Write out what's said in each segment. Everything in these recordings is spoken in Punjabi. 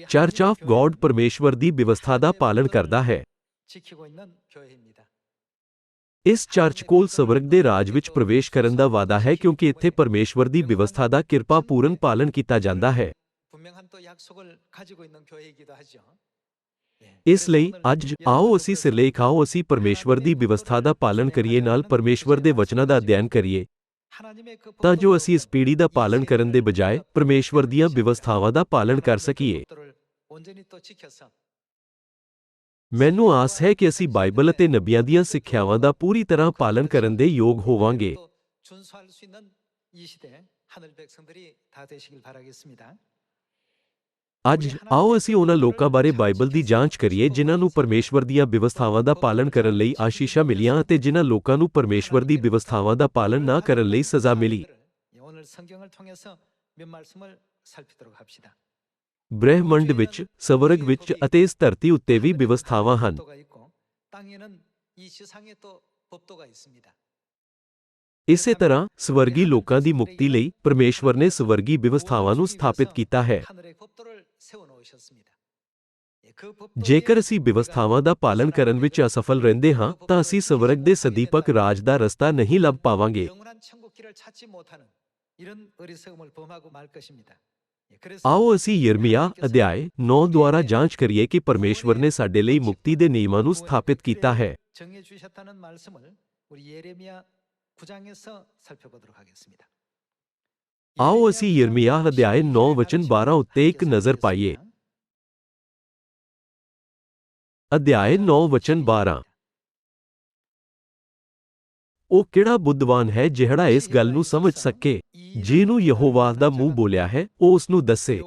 ਚਰਚ ਆਫ ਗॉड ਪਰਮੇਸ਼ਵਰ ਦੀ ਵਿਵਸਥਾ ਦਾ ਪਾਲਣ ਕਰਦਾ ਹੈ। ਇਸ ਚਰਚ ਕੋਲ ਸਵਰਗ ਦੇ ਰਾਜ ਵਿੱਚ ਪ੍ਰਵੇਸ਼ ਕਰਨ ਦਾ ਵਾਅਦਾ ਹੈ ਕਿਉਂਕਿ ਇੱਥੇ ਪਰਮੇਸ਼ਵਰ ਦੀ ਵਿਵਸਥਾ ਦਾ ਕਿਰਪਾਪੂਰਨ ਪਾਲਣ ਕੀਤਾ ਜਾਂਦਾ ਹੈ। ਇਸ ਲਈ ਅੱਜ ਆਓ ਅਸੀਂ ਸਿਰਲੇਖ ਆਓ ਅਸੀਂ ਪਰਮੇਸ਼ਵਰ ਦੀ ਵਿਵਸਥਾ ਦਾ ਪਾਲਣ ਕਰੀਏ, ਨਾਲ ਪਰਮੇਸ਼ਵਰ ਦੇ ਵਚਨਾਂ ਦਾ ਅਧਿਐਨ ਕਰੀਏ, ਤਾਂ ਜੋ ਅਸੀਂ ਇਸ ਪੀੜ੍ਹੀ ਦਾ ਪਾਲਣ ਕਰਨ ਦੇ ਬਜਾਏ ਪਰਮੇਸ਼ਵਰ ਦੀਆਂ ਵਿਵਸਥਾਵਾਂ ਦਾ ਪਾਲਣ ਕਰ ਸਕੀਏ। ਮੈਨੂੰ ਆਸ ਹੈ ਕਿ ਅਸੀਂ ਬਾਈਬਲ ਅਤੇ ਨਬੀਆਂ ਦੀਆਂ ਸਿੱਖਿਆਵਾਂ ਦਾ ਪੂਰੀ ਤਰ੍ਹਾਂ ਪਾਲਣ ਕਰਨ ਦੇ ਯੋਗ ਹੋਵਾਂਗੇ। ਅੱਜ ਆਓ ਅਸੀਂ ਉਹਨਾਂ ਲੋਕਾਂ ਬਾਰੇ ਬਾਈਬਲ ਦੀ ਜਾਂਚ ਕਰੀਏ ਜਿਨ੍ਹਾਂ ਨੂੰ ਪਰਮੇਸ਼ਵਰ ਦੀਆਂ ਵਿਵਸਥਾਵਾਂ ਦਾ ਪਾਲਣ ਕਰਨ ਲਈ ਆਸ਼ੀਸ਼ਾਂ ਮਿਲੀਆਂ ਅਤੇ ਜਿਨ੍ਹਾਂ ਲੋਕਾਂ ਨੂੰ ਪਰਮੇਸ਼ਵਰ ਦੀ ਵਿਵਸਥਾਵਾਂ ਦਾ ਪਾਲਣ ਨਾ ਕਰਨ ਲਈ ਸਜ਼ਾ ਮਿਲੀ। ਬ੍ਰਹਿਮੰਡ ਵਿੱਚ, ਸਵਰਗ ਵਿੱਚ ਅਤੇ ਇਸ ਧਰਤੀ ਉੱਤੇ ਵੀ ਵਿਵਸਥਾਵਾਂ ਹਨ। ਇਸੇ ਤਰ੍ਹਾਂ ਸਵਰਗੀ ਲੋਕਾਂ ਦੀ ਮੁਕਤੀ ਲਈ ਪਰਮੇਸ਼ਵਰ ਨੇ ਸਵਰਗੀ ਵਿਵਸਥਾਵਾਂ ਨੂੰ ਸਥਾਪਿਤ ਕੀਤਾ ਹੈ। ਜੇਕਰ ਅਸੀਂ ਵਿਵਸਥਾਵਾਂ ਦਾ ਪਾਲਣ ਕਰਨ ਵਿੱਚ ਅਸਫਲ ਰਹਿੰਦੇ ਹਾਂ ਤਾਂ ਅਸੀਂ ਸਵਰਗ ਦੇ ਸਦੀਪਕ ਰਾਜ ਦਾ ਰਸਤਾ ਨਹੀਂ ਲੱਭ ਪਾਵਾਂਗੇ। ਆਓ ਅਸੀਂ ਯਿਰਮੀਯਾਹ ਅਧਿਆਇ 9 ਦੁਆਰਾ ਜਾਂਚ ਕਰੀਏ ਕਿ ਪਰਮੇਸ਼ਵਰ ਨੇ ਸਾਡੇ ਲਈ ਮੁਕਤੀ ਦੇ ਨਿਯਮਾਂ ਨੂੰ ਸਥਾਪਿਤ ਕੀਤਾ ਹੈ। ਆਓ ਅਸੀਂ ਯਿਰਮੀਯਾਹ ਅਧਿਆਇ 9 ਵਚਨ 12 ਉੱਤੇ ਇੱਕ ਨਜ਼ਰ ਪਾਈਏ। ਅਧਿਆਇ 9 ਵਚਨ 12। ਉਹ ਕਿਹੜਾ ਬੁੱਧਵਾਨ ਹੈ ਜਿਹੜਾ ਇਸ ਗੱਲ ਨੂੰ ਸਮਝ ਸਕੇ? ਜਿਹਨੂੰ ਯਹੋਵਾ ਦਾ ਮੂੰਹ ਬੋਲਿਆ ਹੈ ਉਹ ਉਸ ਨੂੰ ਦੱਸੇ।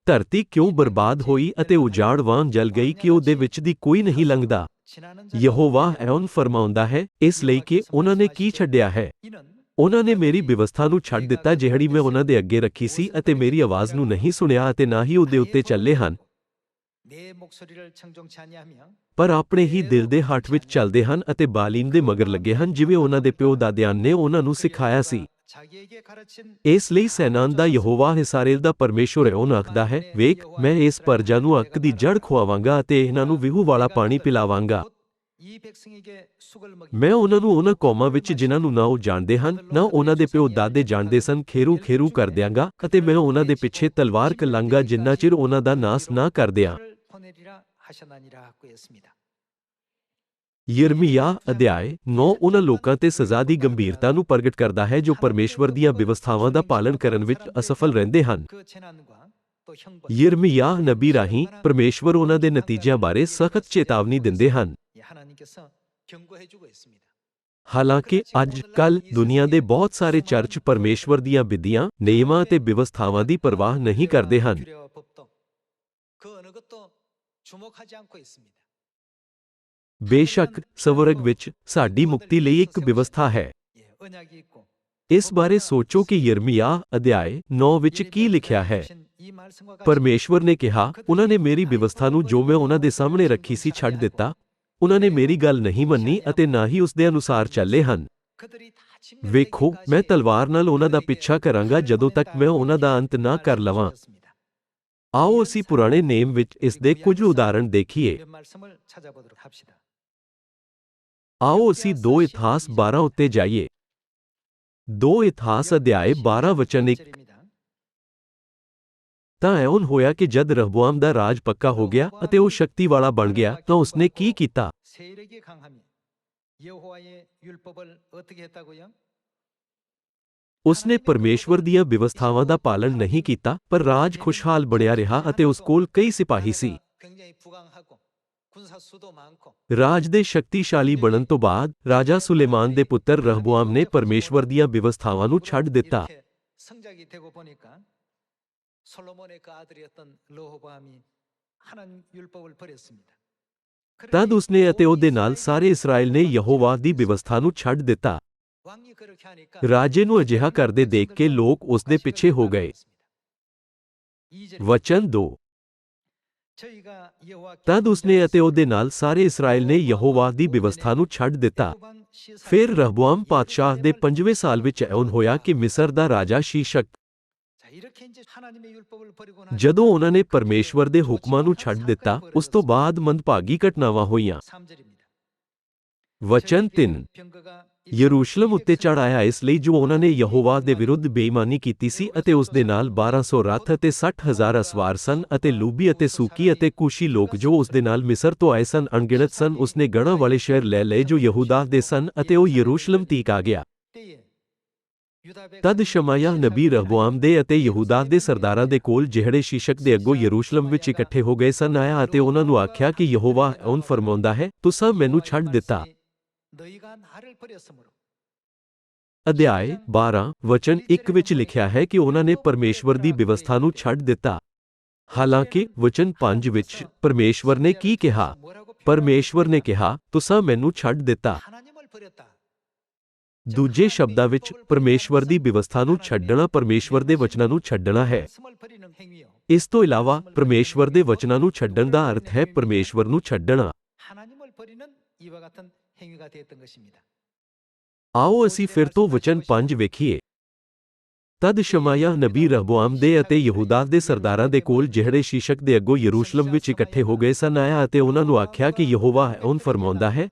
ਧਰਤੀ ਕਿਉਂ ਬਰਬਾਦ ਹੋਈ ਅਤੇ ਉਜਾੜ ਵਾਂਗ ਜਲ ਗਈ ਕਿ ਉਹਦੇ ਵਿੱਚ ਦੀ ਕੋਈ ਨਹੀਂ ਲੰਘਦਾ? ਯਹੋਵਾ ਇਉਂ ਫਰਮਾਉਂਦਾ ਹੈ, ਇਸ ਲਈ ਕਿ ਉਹਨਾਂ ਨੇ ਕੀ ਛੱਡਿਆ ਹੈ? ਉਹਨਾਂ ਨੇ ਮੇਰੀ ਵਿਵਸਥਾ ਨੂੰ ਛੱਡ ਦਿੱਤਾ ਜਿਹੜੀ ਮੈਂ ਉਹਨਾਂ ਦੇ ਅੱਗੇ ਰੱਖੀ ਸੀ, ਅਤੇ ਮੇਰੀ ਆਵਾਜ਼ ਨੂੰ ਨਹੀਂ ਸੁਣਿਆ ਅਤੇ ਨਾ ਹੀ ਉਹਦੇ ਉੱਤੇ ਚੱਲੇ ਹਨ, ਪਰ ਆਪਣੇ ਹੀ ਦਿਲ ਦੇ ਹੱਠ ਵਿੱਚ ਚੱਲਦੇ ਹਨ ਅਤੇ ਬਾਲੀਮ ਦੇ ਮਗਰ ਲੱਗੇ ਹਨ ਜਿਵੇਂ ਉਹਨਾਂ ਦੇ ਪਿਓ ਦਾਦਿਆਂ ਨੇ ਉਹਨਾਂ ਨੂੰ ਸਿਖਾਇਆ ਸੀ। ਇਸ ਲਈ ਸੈਨਾਵਾਂ ਦਾ ਯਹੋਵਾ ਇਸਰਾਏਲ ਦਾ ਪਰਮੇਸ਼ੁਰ ਇਉਂ ਆਖਦਾ ਹੈ, ਵੇਖ, ਮੈਂ ਇਸ ਪਰਜਾ ਨੂੰ ਅੱਕ ਦੀ ਜੜ ਖੁਆਵਾਂਗਾ ਅਤੇ ਇਹਨਾਂ ਨੂੰ ਵਿਹੂ ਵਾਲਾ ਪਾਣੀ ਪਿਲਾਵਾਂਗਾ। ਮੈਂ ਉਹਨਾਂ ਨੂੰ ਉਹਨਾਂ ਕੌਮਾਂ ਵਿੱਚ ਜਿਨ੍ਹਾਂ ਨੂੰ ਨਾ ਉਹ ਜਾਣਦੇ ਹਨ ਨਾ ਉਹਨਾਂ ਦੇ ਪਿਓ ਦਾਦੇ ਜਾਣਦੇ ਸਨ ਖੇਰੂ ਕਰ ਦਿਆਂਗਾ, ਅਤੇ ਮੈਂ ਉਹਨਾਂ ਦੇ ਪਿੱਛੇ ਤਲਵਾਰ ਚਲਾਂਗਾ ਜਿੰਨਾ ਚਿਰ ਉਹਨਾਂ ਦਾ ਨਾਸ ਨਾ ਕਰ ਦਿਆਂ। ਯਿਰਮੀਯਾਹ ਅਧਿਆਇ 9 ਉਹਨਾਂ ਲੋਕਾਂ ਤੇ ਸਜ਼ਾ ਦੀ ਗੰਭੀਰਤਾ ਨੂੰ ਪ੍ਰਗਟ ਕਰਦਾ ਹੈ ਜੋ ਪਰਮੇਸ਼ਵਰ ਦੀਆਂ ਵਿਵਸਥਾਵਾਂ ਦਾ ਪਾਲਣ ਕਰਨ ਵਿੱਚ ਅਸਫਲ ਰਹਿੰਦੇ ਹਨ। ਯਿਰਮੀਯਾਹ ਨਬੀ ਰਾਹੀਂ ਪਰਮੇਸ਼ਵਰ ਉਹਨਾਂ ਦੇ ਨਤੀਜਿਆਂ ਬਾਰੇ ਸਖਤ ਚੇਤਾਵਨੀ ਦਿੰਦੇ ਹਨ। ਹਾਲਾਂਕਿ ਅੱਜ-ਕੱਲ੍ਹ ਦੁਨੀਆ ਦੇ ਬਹੁਤ ਸਾਰੇ ਚਰਚ ਪਰਮੇਸ਼ਵਰ ਦੀਆਂ ਵਿਧੀਆਂ, ਨਿਯਮਾਂ ਅਤੇ ਵਿਵਸਥਾਵਾਂ ਦੀ ਪਰਵਾਹ ਨਹੀਂ ਕਰਦੇ ਹਨ। ਬੇਸ਼ੱਕ ਸਵਰਗ ਵਿੱਚ ਸਾਡੀ ਮੁਕਤੀ ਲਈ ਇੱਕ ਵਿਵਸਥਾ ਹੈ। ਇਸ ਬਾਰੇ ਸੋਚੋ ਕਿ ਯਿਰਮੀਯਾਹ ਅਧਿਆਇ 9 ਵਿੱਚ ਕੀ ਲਿਖਿਆ ਹੈ। ਪਰਮੇਸ਼ਵਰ ਨੇ ਕਿਹਾ, ਉਹਨਾਂ ਨੇ ਮੇਰੀ ਵਿਵਸਥਾ ਨੂੰ ਜੋ ਮੈਂ ਉਹਨਾਂ ਦੇ ਸਾਹਮਣੇ ਰੱਖੀ ਸੀ ਛੱਡ ਦਿੱਤਾ। ਉਹਨਾਂ ਨੇ ਮੇਰੀ ਗੱਲ ਨਹੀਂ ਮੰਨੀ ਅਤੇ ਨਾ ਹੀ ਉਸ ਦੇ ਅਨੁਸਾਰ ਚੱਲੇ ਹਨ। ਵੇਖੋ, ਮੈਂ ਤਲਵਾਰ ਨਾਲ ਉਹਨਾਂ ਦਾ ਪਿੱਛਾ ਕਰਾਂਗਾ ਜਦੋਂ ਤੱਕ ਮੈਂ ਉਹਨਾਂ ਦਾ ਅੰਤ ਨਾ ਕਰ ਲਵਾਂ। ਆਓ ਅਸੀਂ ਪੁਰਾਣੇ ਨੇਮ ਵਿੱਚ ਇਸ ਦੇ ਕੁਝ ਉਦਾਹਰਣ ਦੇਖੀਏ। ਆਓ ਅਸੀਂ 2 ਇਤਿਹਾਸ 12 ਉੱਤੇ ਜਾਈਏ। 2 ਇਤਿਹਾਸ ਅਧਿਆਇ 12 ਵਚਨ 1। ਤਾਂ ਇਉਂ ਹੋਇਆ ਕਿ ਜਦ ਰਹਬੋਆਮ ਦਾ ਰਾਜ ਪੱਕਾ ਹੋ ਗਿਆ ਅਤੇ ਉਹ ਸ਼ਕਤੀ ਵਾਲਾ ਬਣ ਗਿਆ ਤਾਂ ਉਸਨੇ ਕੀ ਕੀਤਾ? ਉਸਨੇ ਪਰਮੇਸ਼ਵਰ ਦੀਆਂ ਵਿਵਸਥਾਵਾਂ ਦਾ ਪਾਲਣ ਨਹੀਂ ਕੀਤਾ, ਪਰ ਰਾਜ ਖੁਸ਼ਹਾਲ ਬਣਿਆ ਰਿਹਾ ਅਤੇ ਉਸ ਕੋਲ ਕਈ ਸਿਪਾਹੀ ਸੀ। ਰਾਜ ਦੇ ਸ਼ਕਤੀਸ਼ਾਲੀ ਬਣਨ ਤੋਂ ਬਾਅਦ ਰਾਜਾ ਸੁਲੇਮਾਨ ਦੇ ਪੁੱਤਰ ਰਹਬੋਆਮ ਨੇ ਪਰਮੇਸ਼ਵਰ ਦੀਆਂ ਵਿਵਸਥਾਵਾਂ ਨੂੰ ਛੱਡ ਦਿੱਤਾ। ਤਦ ਉਸਨੇ ਅਤੇ ਉਹਦੇ ਨਾਲ ਸਾਰੇ ਇਸਰਾਏਲ ਨੇ ਯਹੋਵਾ ਦੀ ਵਿਵਸਥਾ ਨੂੰ ਛੱਡ ਦਿੱਤਾ। ਰਾਜੇ ਨੂੰ ਅਜਿਹਾ ਕਰਦੇ ਦੇਖ ਕੇ ਲੋਕ ਉਸ ਦੇ ਪਿੱਛੇ ਹੋ ਗਏ। ਵਚਨ 2। ਤਦ ਉਸਨੇ ਅਤੇ ਉਹਦੇ ਨਾਲ ਸਾਰੇ ਇਸਰਾਏਲ ਨੇ ਯਹੋਵਾ ਦੀ ਵਿਵਸਥਾ ਨੂੰ ਛੱਡ ਦਿੱਤਾ। ਫਿਰ ਰਹਬੋਆਮ ਪਾਤਸ਼ਾਹ ਦੇ 5ਵੇਂ ਸਾਲ ਵਿੱਚ ਇਉਂ ਹੋਇਆ ਕਿ ਮਿਸਰ ਦਾ ਰਾਜਾ ਸ਼ੀਸ਼ਕ ਜਦੋਂ ਉਹਨਾਂ ਨੇ ਪਰਮੇਸ਼ਵਰ ਦੇ ਹੁਕਮਾਂ ਨੂੰ ਛੱਡ ਦਿੱਤਾ, ਉਸ ਤੋਂ ਬਾਅਦ ਮੰਦਭਾਗੀ ਘਟਨਾਵਾਂ ਹੋਈਆਂ। ਵਚਨ 3 ਯਰੂਸ਼ਲਮ ਉੱਤੇ ਚੜ੍ਹ ਆਇਆ ਇਸ ਲਈ ਜੋ ਉਹਨਾਂ ਨੇ ਯਹੋਵਾ ਦੇ ਵਿਰੁੱਧ ਬੇਈਮਾਨੀ ਕੀਤੀ ਸੀ ਅਤੇ ਉਸ ਦੇ ਨਾਲ 1200 ਰੱਥ ਅਤੇ 60,000 ਅਸਵਾਰ ਸਨ ਅਤੇ ਲੂਬੀ ਅਤੇ ਸੂਕੀ ਅਤੇ ਕੂਸ਼ੀ ਲੋਕ ਜੋ ਉਸ ਦੇ ਨਾਲ ਮਿਸਰ ਤੋਂ ਆਏ ਸਨ ਅਣਗਿਣਤ ਸਨ। ਉਸਨੇ ਗੜ੍ਹਾਂ ਵਾਲੇ ਸ਼ਹਿਰ ਲੈ ਲਏ ਜੋ ਯਹੂਦਾ ਦੇ ਸਨ ਅਤੇ ਉਹ ਯਰੂਸ਼ਲਮ ਤੀਕ ਆ ਗਿਆ। ਤਦ ਸ਼ਮਾਯਾਹ ਨਬੀ ਰਹਬੋਆਮ ਦੇ ਅਤੇ ਯਹੂਦਾ ਦੇ ਸਰਦਾਰਾਂ ਦੇ ਕੋਲ ਜਿਹੜੇ ਸ਼ੀਸ਼ਕ ਦੇ ਅੱਗੋਂ ਯਰੂਸ਼ਲਮ ਵਿੱਚ ਇਕੱਠੇ ਹੋ ਗਏ ਸਨ ਆਇਆ ਅਤੇ ਉਹਨਾਂ ਨੂੰ ਆਖਿਆ ਕਿ ਯਹੋਵਾ ਇਉਂ ਫਰਮਾਉਂਦਾ ਹੈ, ਤੁਸਾਂ ਮੈਨੂੰ ਛੱਡ ਦਿੱਤਾ। ਅਧਿਆਇ 12 ਵਚਨ 1 ਵਿੱਚ ਲਿਖਿਆ ਹੈ ਕਿ ਉਹਨਾਂ ਨੇ ਪਰਮੇਸ਼ਵਰ ਦੀ ਵਿਵਸਥਾ ਨੂੰ ਛੱਡ ਦਿੱਤਾ। ਹਾਲਾਂਕਿ ਵਚਨ 5 ਵਿੱਚ ਪਰਮੇਸ਼ਵਰ ਨੇ ਕੀ ਕਿਹਾ? ਪਰਮੇਸ਼ਵਰ ਨੇ ਕਿਹਾ, ਤੁਸਾਂ ਮੈਨੂੰ ਛੱਡ ਦਿੱਤਾ। ਦੂਜੇ ਸ਼ਬਦਾਂ ਵਿੱਚ ਪਰਮੇਸ਼ਵਰ ਦੀ ਵਿਵਸਥਾ ਨੂੰ ਛੱਡਣਾ ਪਰਮੇਸ਼ਵਰ ਦੇ ਵਚਨਾਂ ਨੂੰ ਛੱਡਣਾ ਹੈ। ਇਸ ਤੋਂ ਇਲਾਵਾ ਪਰਮੇਸ਼ਵਰ ਦੇ ਵਚਨਾਂ ਨੂੰ ਛੱਡਣ ਦਾ ਅਰਥ ਹੈ ਪਰਮੇਸ਼ਵਰ ਨੂੰ ਛੱਡਣਾ। ਆਓ ਅਸੀਂ ਫਿਰ ਤੋਂ ਵਚਨ 5 ਵੇਖੀਏ। ਤਦ ਸ਼ਮਾਯਾਹ ਨਬੀ ਰਹਬੋਆਮ ਦੇ ਅਤੇ ਯਹੂਦਾ ਦੇ ਸਰਦਾਰਾਂ ਦੇ ਕੋਲ ਜਿਹੜੇ ਸ਼ੀਸ਼ਕ ਦੇ ਅੱਗੋਂ ਯਰੂਸ਼ਲਮ ਵਿੱਚ ਇਕੱਠੇ ਹੋ ਗਏ ਸਨ ਆਇਆ ਅਤੇ ਉਹਨਾਂ ਨੂੰ ਆਖਿਆ ਕਿ ਯਹੋਵਾ ਇਉਂ ਫਰਮਾਉਂਦਾ ਹੈ,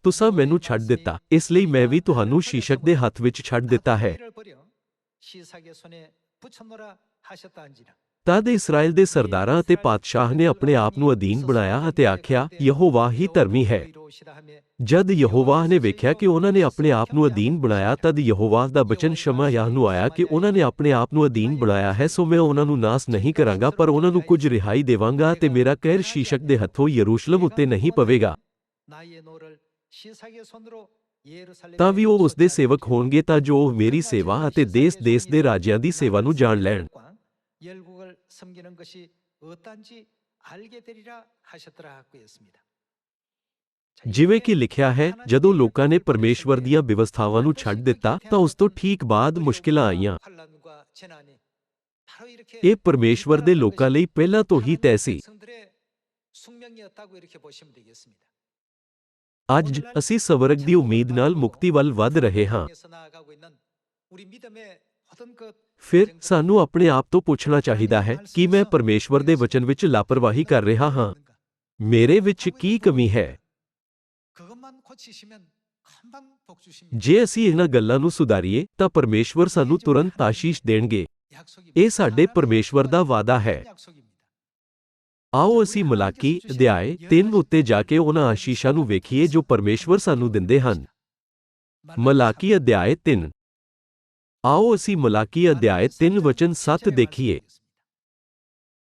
ਤੁਸਾਂ ਮੈਨੂੰ ਛੱਡ ਦਿੱਤਾ, ਇਸ ਲਈ ਮੈਂ ਵੀ ਤੁਹਾਨੂੰ ਸ਼ੀਸ਼ਕ ਦੇ ਹੱਥ ਵਿੱਚ ਛੱਡ ਦਿੱਤਾ ਹੈ। ਤਦ ਇਸਰਾਇਲ ਦੇ ਸਰਦਾਰਾਂ ਅਤੇ ਪਾਤਸ਼ਾਹ ਨੇ ਆਪਣੇ ਆਪ ਨੂੰ ਅਧੀਨ ਬਣਾਇਆ ਅਤੇ ਆਖਿਆ, ਯਹੋਵਾ ਹੀ ਧਰਮੀ ਹੈ। ਜਦ ਯਹੋਵਾ ਨੇ ਵੇਖਿਆ ਕਿ ਉਹਨਾਂ ਨੇ ਆਪਣੇ ਆਪ ਨੂੰ ਅਧੀਨ ਬਣਾਇਆ, ਤਦ ਯਹੋਵਾ ਦਾ ਬਚਨ ਸ਼ਮਾਯਾਹ ਨੂੰ ਆਇਆ ਕਿ ਉਹਨਾਂ ਨੇ ਆਪਣੇ ਆਪ ਨੂੰ ਅਧੀਨ ਬਣਾਇਆ ਹੈ, ਸੋ ਮੈਂ ਉਹਨਾਂ ਨੂੰ ਨਾਸ ਨਹੀਂ ਕਰਾਂਗਾ, ਪਰ ਉਹਨਾਂ ਨੂੰ ਕੁਝ ਰਿਹਾਈ ਦੇਵਾਂਗਾ ਅਤੇ ਮੇਰਾ ਕਹਿਰ ਸ਼ੀਸ਼ਕ ਦੇ ਹੱਥੋਂ ਯਰੂਸ਼ਲਮ ਉੱਤੇ ਨਹੀਂ ਪਵੇਗਾ। ਤਾਂ ਵੀ ਉਹ ਉਸ ਦੇ ਸੇਵਕ ਹੋਣਗੇ ਤਾਂ ਜੋ ਉਹ ਮੇਰੀ ਸੇਵਾ ਅਤੇ ਦੇਸ-ਦੇਸ ਦੇ ਰਾਜਿਆਂ ਦੀ ਸੇਵਾ ਨੂੰ ਜਾਣ ਲੈਣ। ਜਿਵੇਂ ਕਿ ਲਿਖਿਆ ਹੈ, ਜਦੋਂ ਲੋਕਾਂ ਨੇ ਪਰਮੇਸ਼ਵਰ ਦੀਆਂ ਵਿਵਸਥਾਵਾਂ ਨੂੰ ਛੱਡ ਦਿੱਤਾ ਤਾਂ ਉਸ ਤੋਂ ਠੀਕ ਬਾਅਦ ਮੁਸ਼ਕਿਲਾਂ ਆਈਆਂ। ਇਹ ਪਰਮੇਸ਼ਵਰ ਦੇ ਲੋਕਾਂ ਲਈ ਪਹਿਲਾਂ ਤੋਂ ਹੀ ਤੈਅ ਸੀ। ਅੱਜ ਅਸੀਂ ਸਵਰਗ ਦੀ ਉਮੀਦ ਨਾਲ ਮੁਕਤੀ ਵੱਲ ਵਧ ਰਹੇ ਹਾਂ। ਫਿਰ ਸਾਨੂੰ ਆਪਣੇ ਆਪ ਤੋਂ ਪੁੱਛਣਾ ਚਾਹੀਦਾ ਹੈ ਕਿ ਮੈਂ ਪਰਮੇਸ਼ਵਰ ਦੇ ਵਚਨ ਵਿੱਚ ਲਾਪਰਵਾਹੀ ਕਰ ਰਿਹਾ ਹਾਂ? ਮੇਰੇ ਵਿੱਚ ਕੀ ਕਮੀ ਹੈ? ਜੇ ਅਸੀਂ ਇਹਨਾਂ ਗੱਲਾਂ ਨੂੰ ਸੁਧਾਰੀਏ ਤਾਂ ਪਰਮੇਸ਼ਵਰ ਸਾਨੂੰ ਤੁਰੰਤ ਆਸ਼ੀਸ਼ ਦੇਣਗੇ। ਇਹ ਸਾਡੇ ਪਰਮੇਸ਼ਵਰ ਦਾ ਵਾਅਦਾ ਹੈ। ਆਓ ਅਸੀਂ ਮਲਾਕੀ ਅਧਿਆਇ 3 ਉੱਤੇ ਜਾ ਕੇ ਉਹਨਾਂ ਆਸ਼ੀਸ਼ਾਂ ਨੂੰ ਵੇਖੀਏ ਜੋ ਪਰਮੇਸ਼ਵਰ ਸਾਨੂੰ ਦਿੰਦੇ ਹਨ। ਮਲਾਕੀ ਅਧਿਆਇ 3। ਆਓ ਅਸੀਂ ਮਲਾਕੀ ਅਧਿਆਇ 3 ਵਚਨ 7 ਦੇਖੀਏ।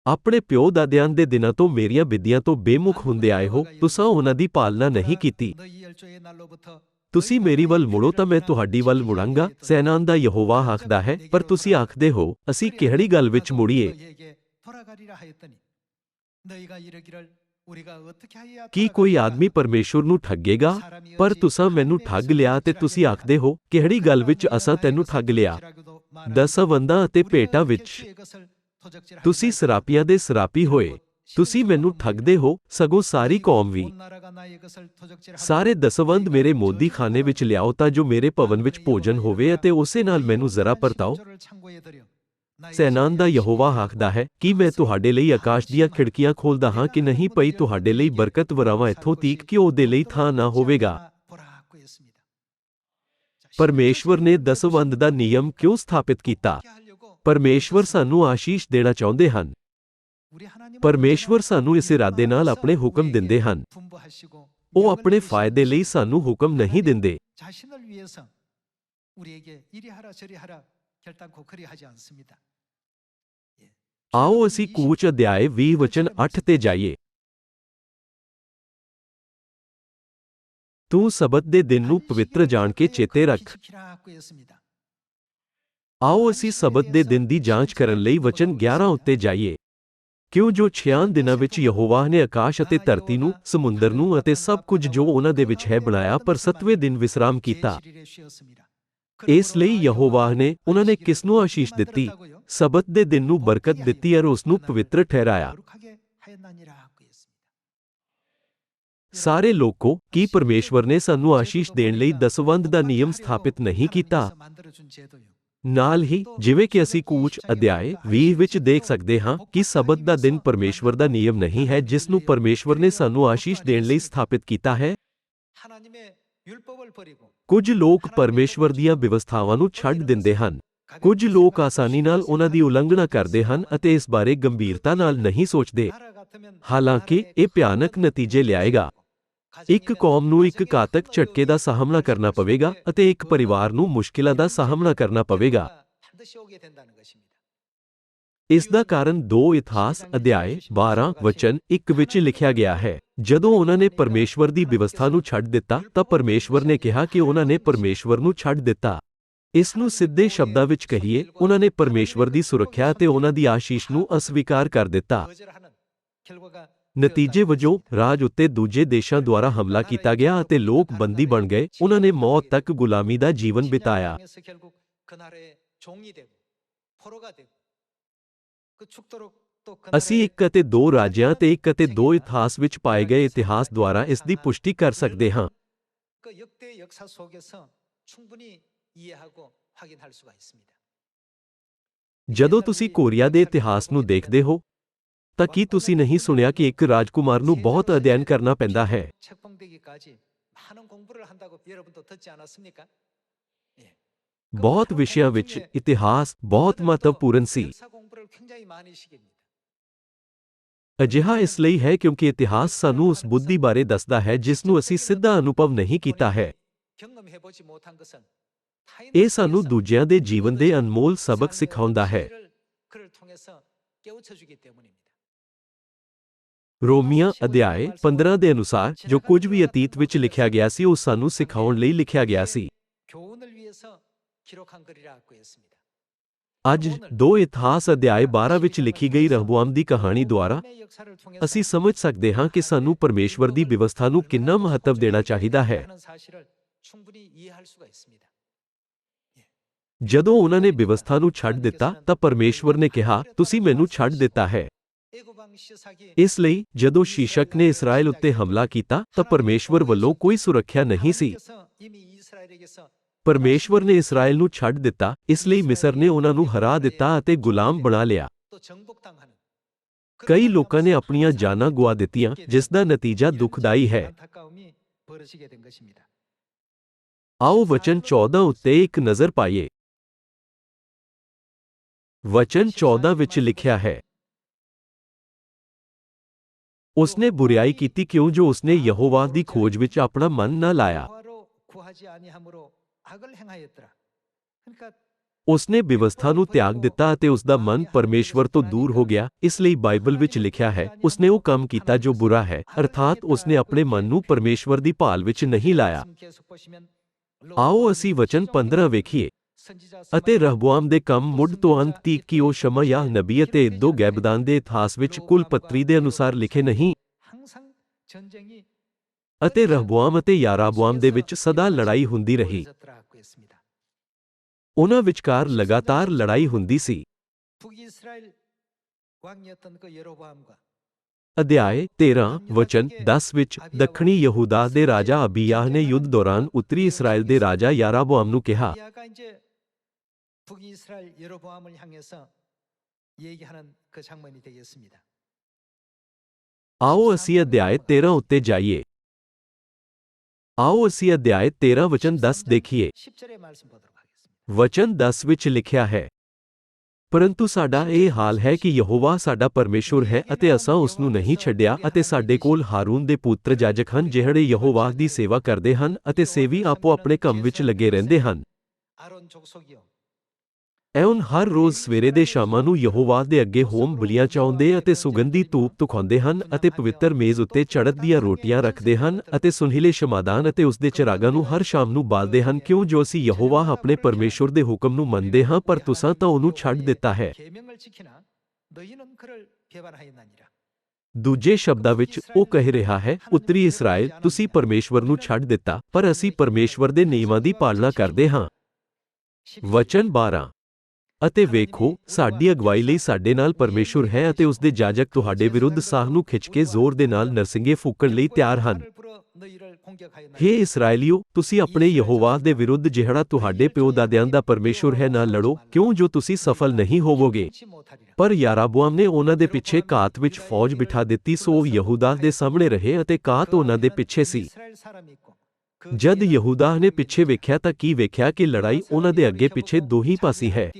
ਆਪਣੇ ਪਿਓ ਦਾਦਿਆਂ ਦੇ ਦਿਨਾਂ ਤੋਂ ਮੇਰੀਆਂ ਵਿਧੀਆਂ ਤੋਂ ਬੇਮੁਖ ਹੁੰਦੇ ਆਏ ਹੋ, ਤੁਸਾਂ ਉਹਨਾਂ ਦੀ ਪਾਲਣਾ ਨਹੀਂ ਕੀਤੀ। ਤੁਸੀਂ ਮੇਰੀ ਵੱਲ ਮੁੜੋ ਤਾਂ ਮੈਂ ਤੁਹਾਡੀ ਵੱਲ ਮੁੜਾਂਗਾ, ਸੈਨਾਵਾਂ ਦਾ ਯਹੋਵਾ ਆਖਦਾ ਹੈ। ਪਰ ਤੁਸੀਂ ਆਖਦੇ ਹੋ, ਅਸੀਂ ਕਿਹੜੀ ਗੱਲ ਵਿੱਚ ਮੁੜੀਏ? ਕੀ ਕੋਈ ਆਦਮੀ ਪਰਮੇਸ਼ੁਰ ਨੂੰ ਠੱਗੇਗਾ? ਪਰ ਤੁਸਾਂ ਮੈਨੂੰ ਠੱਗ ਲਿਆ ਤੇ ਤੁਸੀਂ ਆਖਦੇ ਹੋ, ਕਿਹੜੀ ਗੱਲ ਵਿੱਚ ਅਸਾਂ ਤੈਨੂੰ ਠੱਗ ਲਿਆ? ਦਸਵੰਧਾਂ ਅਤੇ ਭੇਟਾਂ ਵਿੱਚ ਤੁਸੀਂ ਸਰਾਪੀਆਂ ਦੇ ਸਰਾਪੀ ਹੋਏ। ਤੁਸੀਂ ਮੈਨੂੰ ਠੱਗਦੇ ਹੋ, ਸਗੋਂ ਸਾਰੀ ਕੌਮ ਵੀ। ਸਾਰੇ ਦਸਵੰਧ ਮੇਰੇ ਮੋਦੀਖਾਨੇ ਵਿੱਚ ਲਿਆਓ ਤਾਂ ਜੋ ਮੇਰੇ ਭਵਨ ਵਿੱਚ ਭੋਜਨ ਹੋਵੇ ਅਤੇ ਉਸੇ ਨਾਲ ਮੈਨੂੰ ਜ਼ਰਾ ਪਰਤਾਓ। ਸੈਨਾਵਾਂ ਦਾ ਯਹੋਵਾ ਆਖਦਾ ਹੈ ਕਿ ਮੈਂ ਤੁਹਾਡੇ ਲਈ ਆਕਾਸ਼ ਦੀਆਂ ਖਿੜਕੀਆਂ ਖੋਲ੍ਹਦਾ ਹਾਂ ਕਿ ਨਹੀਂ ਪਈ ਤੁਹਾਡੇ ਲਈ ਬਰਕਤ ਵਰਾਵਾਂ ਇੱਥੋਂ ਤੀਕ ਕਿ ਉਹਦੇ ਲਈ ਥਾਂ ਨਾ ਹੋਵੇਗਾ। ਪਰਮੇਸ਼ਵਰ ਨੇ ਦਸਵੰਧ ਦਾ ਨਿਯਮ ਕਿਉਂ ਸਥਾਪਿਤ ਕੀਤਾ? ਪਰਮੇਸ਼ਵਰ ਸਾਨੂੰ ਆਸ਼ੀਸ਼ ਦੇਣਾ ਚਾਹੁੰਦੇ ਹਨ। ਪਰਮੇਸ਼ਵਰ ਸਾਨੂੰ ਇਸ ਇਰਾਦੇ ਨਾਲ ਆਪਣੇ ਹੁਕਮ ਦਿੰਦੇ ਹਨ। ਉਹ ਆਪਣੇ ਫਾਇਦੇ ਲਈ ਸਾਨੂੰ ਹੁਕਮ ਨਹੀਂ ਦਿੰਦੇ। ਆਓ ਅਸੀਂ ਕੂਚ ਅਧਿਆਇ 20 ਵਚਨ 8 ਤੇ ਜਾਈਏ। ਤੂੰ ਸਬਤ ਦੇ ਦਿਨ ਨੂੰ ਪਵਿੱਤਰ ਜਾਣ ਕੇ ਚੇਤੇ ਰੱਖ। ਆਓ ਅਸੀਂ ਸਬਤ ਦੇ ਦਿਨ ਦੀ ਜਾਂਚ ਕਰਨ ਲਈ ਵਚਨ 11 ਉੱਤੇ ਜਾਈਏ। ਕਿਉਂ ਜੋ 6 ਦਿਨਾਂ ਵਿੱਚ ਯਹੋਵਾ ਨੇ ਆਕਾਸ਼ ਅਤੇ ਧਰਤੀ ਨੂੰ, ਸਮੁੰਦਰ ਨੂੰ ਅਤੇ ਸਭ ਕੁਝ ਜੋ ਉਹਨਾਂ ਦੇ ਵਿੱਚ ਹੈ ਬਣਾਇਆ, ਪਰ 7ਵੇਂ ਦਿਨ ਵਿਸਰਾਮ ਕੀਤਾ। ਇਸ ਲਈ ਯਹੋਵਾ ਨੇ ਉਹਨਾਂ ਨੇ ਕਿਸ ਨੂੰ ਆਸ਼ੀਸ਼ ਦਿੱਤੀ? ਸਬਤ ਦੇ ਦਿਨ ਨੂੰ ਬਰਕਤ ਦਿੱਤੀ ਅਤੇ ਉਸ ਨੂੰ ਪਵਿੱਤਰ ਠਹਿਰਾਇਆ। ਸਾਰੇ ਲੋਕੋ, ਕੀ ਪਰਮੇਸ਼ਵਰ ਨੇ ਸਾਨੂੰ ਆਸ਼ੀਸ਼ ਦੇਣ ਲਈ ਦਸਵੰਧ ਦਾ ਨਿਯਮ ਸਥਾਪਿਤ ਨਹੀਂ ਕੀਤਾ? ਨਾਲ ਹੀ ਜਿਵੇਂ ਕਿ ਅਸੀਂ ਕੂਚ ਅਧਿਆਇ 20 ਵਿੱਚ ਦੇਖ ਸਕਦੇ ਹਾਂ ਕਿ ਸਬਤ ਦਾ ਦਿਨ ਪਰਮੇਸ਼ਵਰ ਦਾ ਨਿਯਮ ਨਹੀਂ ਹੈ ਜਿਸ ਨੂੰ ਪਰਮੇਸ਼ਵਰ ਨੇ ਸਾਨੂੰ ਆਸ਼ੀਸ਼ ਦੇਣ ਲਈ ਸਥਾਪਿਤ ਕੀਤਾ ਹੈ। ਕੁਝ ਲੋਕ ਪਰਮੇਸ਼ਵਰ ਦੀਆਂ ਵਿਵਸਥਾਵਾਂ ਨੂੰ ਛੱਡ ਦਿੰਦੇ ਹਨ। ਕੁਝ ਲੋਕ ਆਸਾਨੀ ਨਾਲ ਉਹਨਾਂ ਦੀ ਉਲੰਘਣਾ ਕਰਦੇ ਹਨ ਅਤੇ ਇਸ ਬਾਰੇ ਗੰਭੀਰਤਾ ਨਾਲ ਨਹੀਂ ਸੋਚਦੇ। ਹਾਲਾਂਕਿ ਇਹ ਭਿਆਨਕ ਨਤੀਜੇ ਲਿਆਏਗਾ। ਇੱਕ ਕੌਮ ਨੂੰ ਇੱਕ ਘਾਤਕ ਝਟਕੇ ਦਾ ਸਾਹਮਣਾ ਕਰਨਾ ਪਵੇਗਾ ਅਤੇ ਇੱਕ ਪਰਿਵਾਰ ਨੂੰ ਮੁਸ਼ਕਿਲਾਂ ਦਾ ਸਾਹਮਣਾ ਕਰਨਾ ਪਵੇਗਾ। ਇਸ ਦਾ ਕਾਰਨ 2 ਇਤਿਹਾਸ ਅਧਿਆਇ 12 ਵਚਨ 1 ਵਿੱਚ ਲਿਖਿਆ ਗਿਆ ਹੈ। ਜਦੋਂ ਉਹਨਾਂ ਨੇ ਪਰਮੇਸ਼ਵਰ ਦੀ ਵਿਵਸਥਾ ਨੂੰ ਛੱਡ ਦਿੱਤਾ ਤਾਂ ਪਰਮੇਸ਼ਵਰ ਨੇ ਕਿਹਾ ਕਿ ਉਹਨਾਂ ਨੇ ਪਰਮੇਸ਼ਵਰ ਨੂੰ ਛੱਡ ਦਿੱਤਾ। ਇਸ ਨੂੰ ਸਿੱਧੇ ਸ਼ਬਦਾਂ ਵਿੱਚ ਕਹੀਏ, ਉਹਨਾਂ ਨੇ ਪਰਮੇਸ਼ਵਰ ਦੀ ਸੁਰੱਖਿਆ ਅਤੇ ਉਹਨਾਂ ਦੀ ਆਸ਼ੀਸ਼ ਨੂੰ ਅਸਵੀਕਾਰ ਕਰ ਦਿੱਤਾ। ਨਤੀਜੇ ਵਜੋਂ ਰਾਜ ਉੱਤੇ ਦੂਜੇ ਦੇਸ਼ਾਂ ਦੁਆਰਾ ਹਮਲਾ ਕੀਤਾ ਗਿਆ ਅਤੇ ਲੋਕ ਬੰਦੀ ਬਣ ਗਏ। ਉਹਨਾਂ ਨੇ ਮੌਤ ਤੱਕ ਗੁਲਾਮੀ ਦਾ ਜੀਵਨ ਬਿਤਾਇਆ। ਅਸੀਂ 1 ਅਤੇ 2 ਰਾਜਿਆਂ ਤੇ 1 ਅਤੇ 2 ਇਤਿਹਾਸ ਵਿੱਚ ਪਾਏ ਗਏ ਇਤਿਹਾਸ ਦੁਆਰਾ ਇਸ ਦੀ ਪੁਸ਼ਟੀ ਕਰ ਸਕਦੇ ਹਾਂ। ਜਦੋਂ ਤੁਸੀਂ ਕੋਰੀਆ ਦੇ ਇਤਿਹਾਸ ਨੂੰ ਦੇਖਦੇ ਹੋ ਤਾਂ ਕੀ ਤੁਸੀਂ ਨਹੀਂ ਸੁਣਿਆ ਕਿ ਇੱਕ ਰਾਜਕੁਮਾਰ ਨੂੰ ਬਹੁਤ ਅਧਿਐਨ ਕਰਨਾ ਪੈਂਦਾ ਹੈ? ਬਹੁਤ ਵਿਸ਼ਿਆਂ ਵਿੱਚ ਇਤਿਹਾਸ ਬਹੁਤ ਮਹੱਤਵਪੂਰਨ ਸੀ। ਅਜਿਹਾ ਇਸ ਲਈ ਹੈ ਕਿਉਂਕਿ ਇਤਿਹਾਸ ਸਾਨੂੰ ਉਸ ਬੁੱਧੀ ਬਾਰੇ ਦੱਸਦਾ ਹੈ ਜਿਸ ਨੂੰ ਅਸੀਂ ਸਿੱਧਾ ਅਨੁਭਵ ਨਹੀਂ ਕੀਤਾ ਹੈ। ਇਹ ਸਾਨੂੰ ਦੂਜਿਆਂ ਦੇ ਜੀਵਨ ਦੇ ਅਨਮੋਲ ਸਬਕ ਸਿਖਾਉਂਦਾ ਹੈ। ਰੋਮੀਆਂ ਅਧਿਆਇ 15 ਦੇ ਅਨੁਸਾਰ ਜੋ ਕੁਝ ਵੀ ਅਤੀਤ ਵਿੱਚ ਲਿਖਿਆ ਗਿਆ ਸੀ ਉਹ ਸਾਨੂੰ ਸਿਖਾਉਣ ਲਈ ਲਿਖਿਆ ਗਿਆ ਸੀ। ਅੱਜ 2 ਇਤਿਹਾਸ ਅਧਿਆਇ 12 ਵਿੱਚ ਲਿਖੀ ਗਈ ਰਹਬੋਆਮ ਦੀ ਕਹਾਣੀ ਦੁਆਰਾ ਅਸੀਂ ਸਮਝ ਸਕਦੇ ਹਾਂ ਕਿ ਸਾਨੂੰ ਪਰਮੇਸ਼ਵਰ ਦੀ ਵਿਵਸਥਾ ਨੂੰ ਕਿੰਨਾ ਮਹੱਤਵ ਦੇਣਾ ਚਾਹੀਦਾ ਹੈ। ਜਦੋਂ ਉਹਨਾਂ ਨੇ ਵਿਵਸਥਾ ਨੂੰ ਛੱਡ ਦਿੱਤਾ ਤਾਂ ਪਰਮੇਸ਼ਵਰ ਨੇ ਕਿਹਾ, ਤੁਸੀਂ ਮੈਨੂੰ ਛੱਡ ਦਿੱਤਾ ਹੈ। ਇਸ ਲਈ ਜਦੋਂ ਸ਼ੀਸ਼ਕ ਨੇ ਇਸਰਾਇਲ ਉੱਤੇ ਹਮਲਾ ਕੀਤਾ ਤਾਂ ਪਰਮੇਸ਼ਵਰ ਵੱਲੋਂ ਕੋਈ ਸੁਰੱਖਿਆ ਨਹੀਂ ਸੀ। ਪਰਮੇਸ਼ਵਰ ਨੇ ਇਸਰਾਇਲ ਨੂੰ ਛੱਡ ਦਿੱਤਾ, ਇਸ ਲਈ ਮਿਸਰ ਨੇ ਉਹਨਾਂ ਨੂੰ ਹਰਾ ਦਿੱਤਾ ਅਤੇ ਗੁਲਾਮ ਬਣਾ ਲਿਆ। ਕਈ ਲੋਕਾਂ ਨੇ ਆਪਣੀਆਂ ਜਾਨਾਂ ਗੁਆ ਦਿੱਤੀਆਂ, ਜਿਸ ਦਾ ਨਤੀਜਾ ਦੁਖਦਾਈ ਹੈ। ਆਓ ਵਚਨ 14 ਉੱਤੇ ਇੱਕ ਨਜ਼ਰ ਪਾਈਏ। ਵਚਨ 14 ਵਿੱਚ ਲਿਖਿਆ ਹੈ, ਉਸਨੇ ਬੁਰੀਆਈ ਕੀਤੀ ਕਿਉਂ ਜੋ ਉਸਨੇ ਯਹੋਵਾ ਦੀ ਖੋਜ ਵਿੱਚ ਆਪਣਾ ਮਨ ਨਾ ਲਾਇਆ। ਉਸਨੇ ਵਿਵਸਥਾ ਨੂੰ ਤਿਆਗ ਦਿੱਤਾ ਅਤੇ ਉਸਦਾ ਮਨ ਪਰਮੇਸ਼ਵਰ ਤੋਂ ਦੂਰ ਹੋ ਗਿਆ। ਇਸ ਲਈ ਬਾਈਬਲ ਵਿੱਚ ਲਿਖਿਆ ਹੈ, ਉਸਨੇ ਉਹ ਕੰਮ ਕੀਤਾ ਜੋ ਬੁਰਾ ਹੈ, ਅਰਥਾਤ ਉਸਨੇ ਆਪਣੇ ਮਨ ਨੂੰ ਪਰਮੇਸ਼ਵਰ ਦੀ ਭਾਲ ਵਿੱਚ ਨਹੀਂ ਲਾਇਆ। ਆਓ ਅਸੀਂ ਵਚਨ 15 ਵੇਖੀਏ। ਅਤੇ ਰਹਬੋਆਮ ਦੇ ਕੰਮ ਮੁੱਢ ਤੋਂ ਅੰਤ ਤੀਕ ਕਿ ਉਹ ਸ਼ਮਯਾਹ ਨਬੀ ਅਤੇ ਇਦੋਂ ਗੈਬਦਾਨ ਦੇ ਇਤਿਹਾਸ ਵਿੱਚ ਕੁਲਪੱਤਰੀ ਦੇ ਅਨੁਸਾਰ ਲਿਖੇ ਨਹੀਂ। ਅਤੇ ਰਹਬੋਆਮ ਅਤੇ ਯਾਰਾਬੋਆਮ ਦੇ ਵਿੱਚ ਸਦਾ ਲੜਾਈ ਹੁੰਦੀ ਰਹੀ। ਉਹਨਾਂ ਵਿਚਕਾਰ ਲਗਾਤਾਰ ਲੜਾਈ ਹੁੰਦੀ ਸੀ। ਅਧਿਆਇ 13 ਵਚਨ 10 ਵਿੱਚ ਦੱਖਣੀ ਯਹੂਦਾ ਦੇ ਰਾਜਾ ਅਬੀਯਾਹ ਨੇ ਯੁੱਧ ਦੌਰਾਨ ਉੱਤਰੀ ਇਸਰਾਇਲ ਦੇ ਰਾਜਾ ਯਾਰਾਬੋਆਮ ਨੂੰ ਕਿਹਾ, ਆਓ ਅਸੀਂ ਅਧਿਆਇ 13 ਉੱਤੇ ਜਾਈਏ। ਆਓ ਅਸੀਂ ਅਧਿਆਇ 13 ਵਚਨ 10 ਦੇਖੀਏ। ਵਚਨ 10 ਵਿੱਚ ਲਿਖਿਆ ਹੈ, ਪਰੰਤੂ ਸਾਡਾ ਇਹ ਹਾਲ ਹੈ ਕਿ ਯਹੋਵਾ ਸਾਡਾ ਪਰਮੇਸ਼ੁਰ ਹੈ ਅਤੇ ਅਸਾਂ ਉਸ ਨੂੰ ਨਹੀਂ ਛੱਡਿਆ ਅਤੇ ਸਾਡੇ ਕੋਲ ਹਾਰੂਨ ਦੇ ਪੁੱਤਰ ਜਾਜਕ ਹਨ ਜਿਹੜੇ ਯਹੋਵਾ ਦੀ ਸੇਵਾ ਕਰਦੇ ਹਨ ਅਤੇ ਸੇਵੀ ਆਪੋ ਆਪਣੇ ਕੰਮ ਵਿੱਚ ਲੱਗੇ ਰਹਿੰਦੇ ਹਨ। ਐਉਨ ਹਰ ਰੋਜ਼ ਸਵੇਰੇ ਦੇ ਸ਼ਾਮਾਂ ਨੂੰ ਯਹੋਵਾ ਦੇ ਅੱਗੇ ਹੋਮ ਬਲੀਆਂ ਚਾਹੁੰਦੇ ਅਤੇ ਸੁਗੰਧੀ ਧੂਪ ਤੁਖਾਉਂਦੇ ਹਨ ਅਤੇ ਪਵਿੱਤਰ ਮੇਜ਼ ਉੱਤੇ ਚੜ੍ਹਤ ਦੀਆਂ ਰੋਟੀਆਂ ਰੱਖਦੇ ਹਨ ਅਤੇ ਸੁਨਹਿਲੇ ਸ਼ਮਾਦਾਨ ਅਤੇ ਉਸ ਦੇ ਚਿਰਾਗਾਂ ਨੂੰ ਹਰ ਸ਼ਾਮ ਨੂੰ ਬਾਲਦੇ ਹਨ ਕਿਉਂ ਜੋ ਅਸੀਂ ਯਹੋਵਾ ਆਪਣੇ ਪਰਮੇਸ਼ੁਰ ਦੇ ਹੁਕਮ ਨੂੰ ਮੰਨਦੇ ਹਾਂ ਪਰ ਤੁਸਾਂ ਤਾਂ ਉਹਨੂੰ ਛੱਡ ਦਿੱਤਾ ਹੈ। ਦੂਜੇ ਸ਼ਬਦਾਂ ਵਿੱਚ ਉਹ ਕਹਿ ਰਿਹਾ ਹੈ, ਉੱਤਰੀ ਇਸਰਾਇਲ, ਤੁਸੀਂ ਪਰਮੇਸ਼ਵਰ ਨੂੰ ਛੱਡ ਦਿੱਤਾ ਪਰ ਅਸੀਂ ਪਰਮੇਸ਼ਵਰ ਦੇ ਨਿਯਮਾਂ ਦੀ ਪਾਲਣਾ ਕਰਦੇ ਹਾਂ। ਵਚਨ 12 ਅਤੇ ਵੇਖੋ, ਸਾਡੀ ਅਗਵਾਈ ਲਈ ਸਾਡੇ ਨਾਲ ਪਰਮੇਸ਼ੁਰ ਹੈ ਅਤੇ ਉਸ ਦੇ ਜਾਜਕ ਤੁਹਾਡੇ ਵਿਰੁੱਧ ਸਾਹ ਨੂੰ ਖਿੱਚ ਕੇ ਜ਼ੋਰ ਦੇ ਨਾਲ ਨਰਸਿੰਗੇ ਫੂਕਣ ਲਈ ਤਿਆਰ ਹਨ। ਹੇ ਇਸਰਾਏਲੀਓ, ਤੁਸੀਂ ਆਪਣੇ ਯਹੋਵਾਹ ਦੇ ਵਿਰੁੱਧ ਜਿਹੜਾ ਤੁਹਾਡੇ ਪਿਓ ਦਾਦਿਆਂ ਦਾ ਪਰਮੇਸ਼ੁਰ ਹੈ ਨਾਲ ਲੜੋ, ਕਿਉਂ ਜੋ ਤੁਸੀਂ ਸਫਲ ਨਹੀਂ ਹੋਵੋਗੇ। ਪਰ ਯਾਰਾਬੁਆਮ ਨੇ ਉਹਨਾਂ ਦੇ ਪਿੱਛੇ ਕਾਤ ਵਿੱਚ ਫੌਜ ਬਿਠਾ ਦਿੱਤੀ, ਸੋ ਉਹ ਯਹੂਦਾ ਦੇ ਸਾਹਮਣੇ ਰਹੇ ਅਤੇ ਕਾਤ ਉਹਨਾਂ ਦੇ ਪਿੱਛੇ ਸੀ। ਜਦ ਯਹੂਦਾ ਨੇ ਪਿੱਛੇ ਵੇਖਿਆ ਤਾਂ ਕੀ ਵੇਖਿਆ ਕਿ ਲੜਾਈ ਉਹਨਾਂ ਦੇ ਅੱਗੇ ਪਿੱਛੇ ਦੋਹੀਂ ਪਾਸੀ ਹੈ।